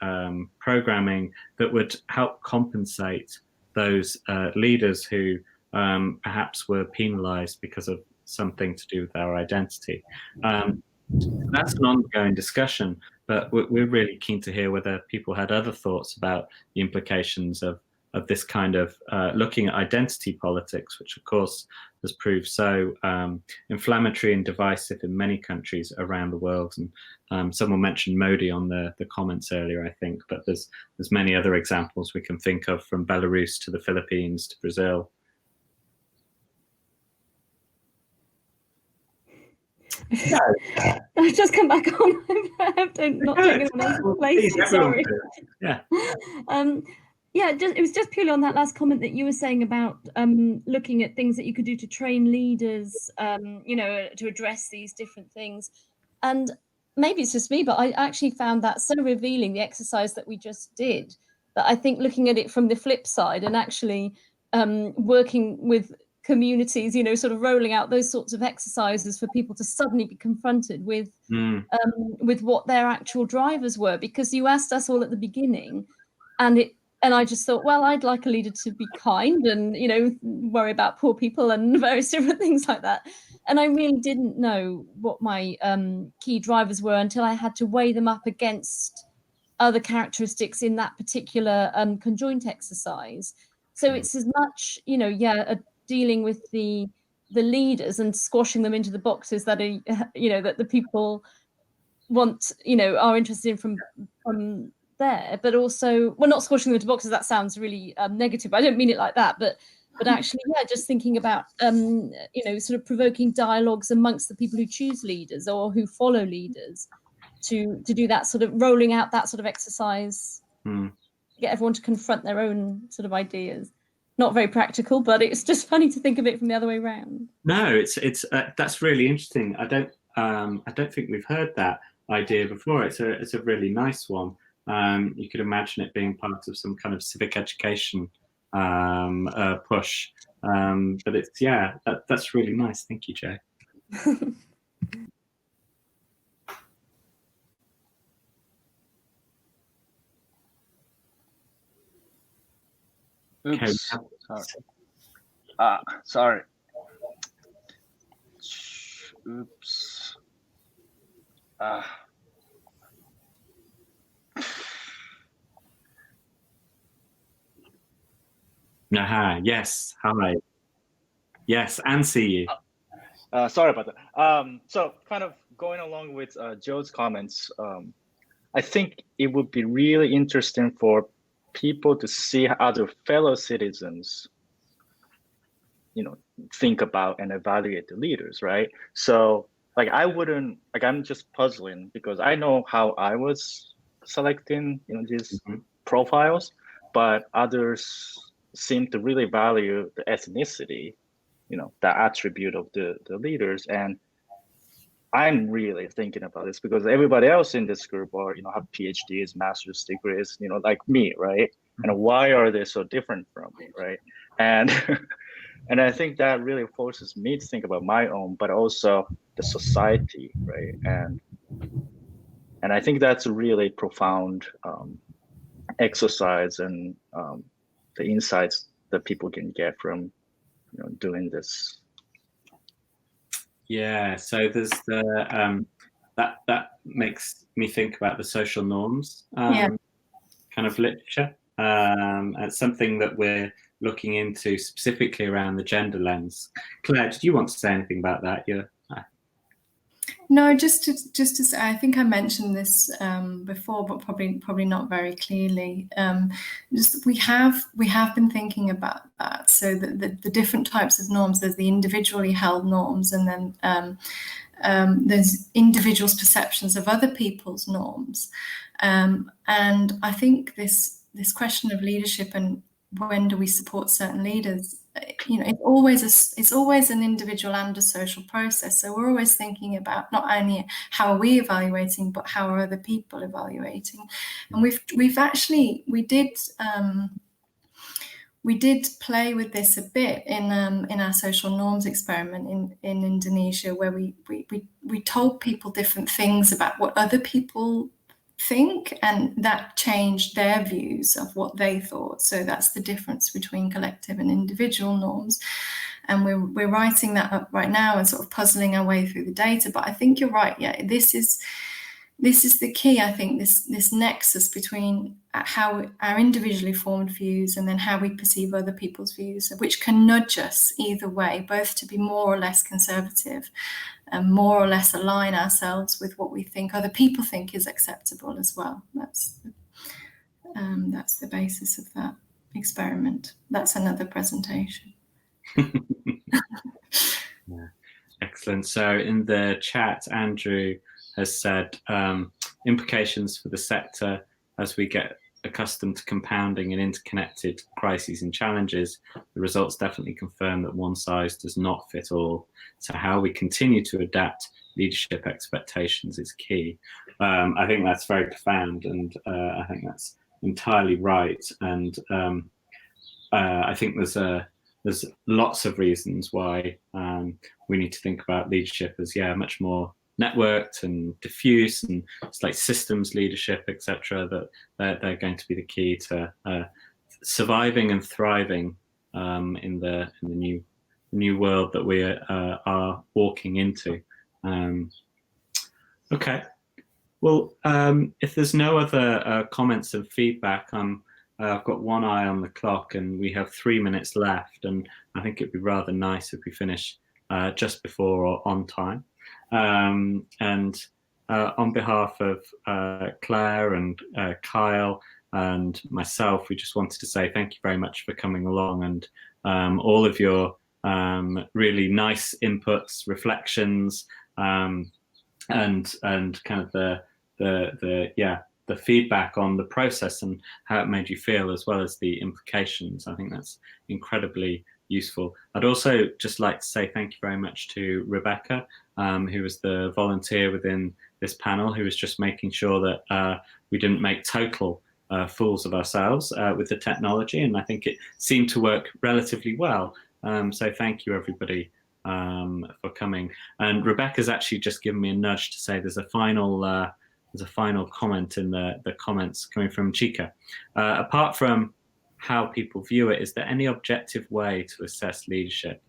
programming that would help compensate those leaders who perhaps were penalized because of something to do with their identity. That's an ongoing discussion, but we're really keen to hear whether people had other thoughts about the implications of this kind of looking at identity politics, which of course has proved so inflammatory and divisive in many countries around the world. And someone mentioned Modi on the comments earlier, I think, but there's many other examples we can think of, from Belarus to the Philippines to Brazil. I've just come back on. I have to not take anyone else's place. Sorry. Yeah. Yeah, it was just purely on that last comment that you were saying about looking at things that you could do to train leaders, you know, to address these different things. And maybe it's just me, but I actually found that so revealing, the exercise that we just did, that I think looking at it from the flip side and actually working with communities, you know, sort of rolling out those sorts of exercises for people to suddenly be confronted with what their actual drivers were. Because you asked us all at the beginning, and I just thought, well, I'd like a leader to be kind and, you know, worry about poor people and various different things like that. And I really didn't know what my key drivers were until I had to weigh them up against other characteristics in that particular conjoint exercise. So it's as much, you know, dealing with the leaders and squashing them into the boxes that are, you know, that the people want, you know, are interested in from there, but also, well, not squashing them into boxes, that sounds really negative. I don't mean it like that, but actually, just thinking about, you know, sort of provoking dialogues amongst the people who choose leaders or who follow leaders to do that sort of rolling out that sort of exercise, get everyone to confront their own sort of ideas. Not very practical, but it's just funny to think of it from the other way around. No, it's that's really interesting. I don't think we've heard that idea before. It's a really nice one. You could imagine it being part of some kind of civic education push. But it's, that's really nice. Thank you, Jay. Oops. Okay. Sorry. Oops. Yes. Hi. Yes, and see you. Sorry about that. So kind of going along with Joe's comments, I think it would be really interesting for people to see how other fellow citizens, you know, think about and evaluate the leaders, right? So like I'm just puzzling because I know how I was selecting, you know, these profiles, but others seem to really value the ethnicity, you know, the attribute of the leaders. And I'm really thinking about this because everybody else in this group are, you know, have PhDs, master's degrees, you know, like me, right? And why are they so different from me, right? And and I think that really forces me to think about my own, but also the society, right? And I think that's a really profound exercise and the insights that people can get from, you know, doing this. Yeah, so there's the that makes me think about the social norms kind of literature. It's something that we're looking into specifically around the gender lens. Claire, did you want to say anything about that? No, just to say, I think I mentioned this before, but probably not very clearly. Just we have been thinking about that. So the different types of norms. There's the individually held norms, and then there's individuals' perceptions of other people's norms. And I think this question of leadership and when do we support certain leaders, you know, it's always an individual and a social process. So we're always thinking about not only how are we evaluating, but how are other people evaluating. And we did play with this a bit in our social norms experiment in Indonesia, where we told people different things about what other people think, and that changed their views of what they thought. So that's the difference between collective and individual norms. And we're writing that up right now and sort of puzzling our way through the data. But I think you're right. Yeah, this is the key. I think this nexus between how our individually formed views and then how we perceive other people's views, which can nudge us either way, both to be more or less conservative and more or less align ourselves with what we think other people think is acceptable as well. That's the basis of that experiment. That's another presentation. Yeah. Excellent. So in the chat, Andrew has said implications for the sector as we get accustomed to compounding and interconnected crises and challenges, the results definitely confirm that one size does not fit all. So how we continue to adapt leadership expectations is key. I think that's very profound, and I think that's entirely right. And I think there's lots of reasons why we need to think about leadership as much more networked and diffuse, and it's like systems leadership, etc. That they're going to be the key to surviving and thriving in the new world that we are walking into. Okay, well, if there's no other comments and feedback, I've got one eye on the clock, and we have 3 minutes left, and I think it'd be rather nice if we finish just before or on time. And on behalf of Claire and Kyle and myself, we just wanted to say thank you very much for coming along, and all of your really nice inputs, reflections, and kind of the feedback on the process and how it made you feel, as well as the implications. I think that's incredibly useful. I'd also just like to say thank you very much to Rebecca, who was the volunteer within this panel, who was just making sure that we didn't make total fools of ourselves with the technology, and I think it seemed to work relatively well. So thank you, everybody, for coming. And Rebecca's actually just given me a nudge to say there's a final comment in the comments coming from Chika. Apart from how people view it, is there any objective way to assess leadership?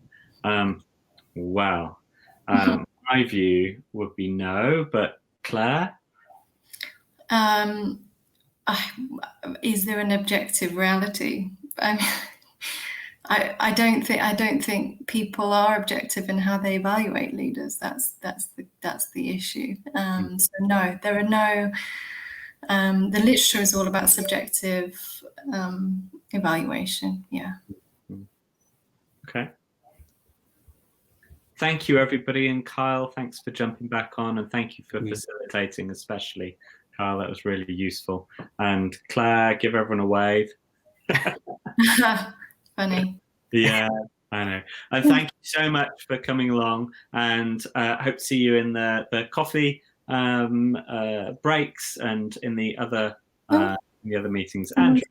Well, my view would be no, but Claire? Is there an objective reality? I don't think people are objective in how they evaluate leaders. That's the issue. So no, there are no. The literature is all about subjective evaluation. Yeah. Okay. Thank you, everybody, and Kyle, thanks for jumping back on, and thank you for facilitating, especially Kyle. That was really useful. And Claire, give everyone a wave. Funny. Yeah, I know. And thank you so much for coming along, and hope to see you in the coffee breaks and in the other meetings. Andrew.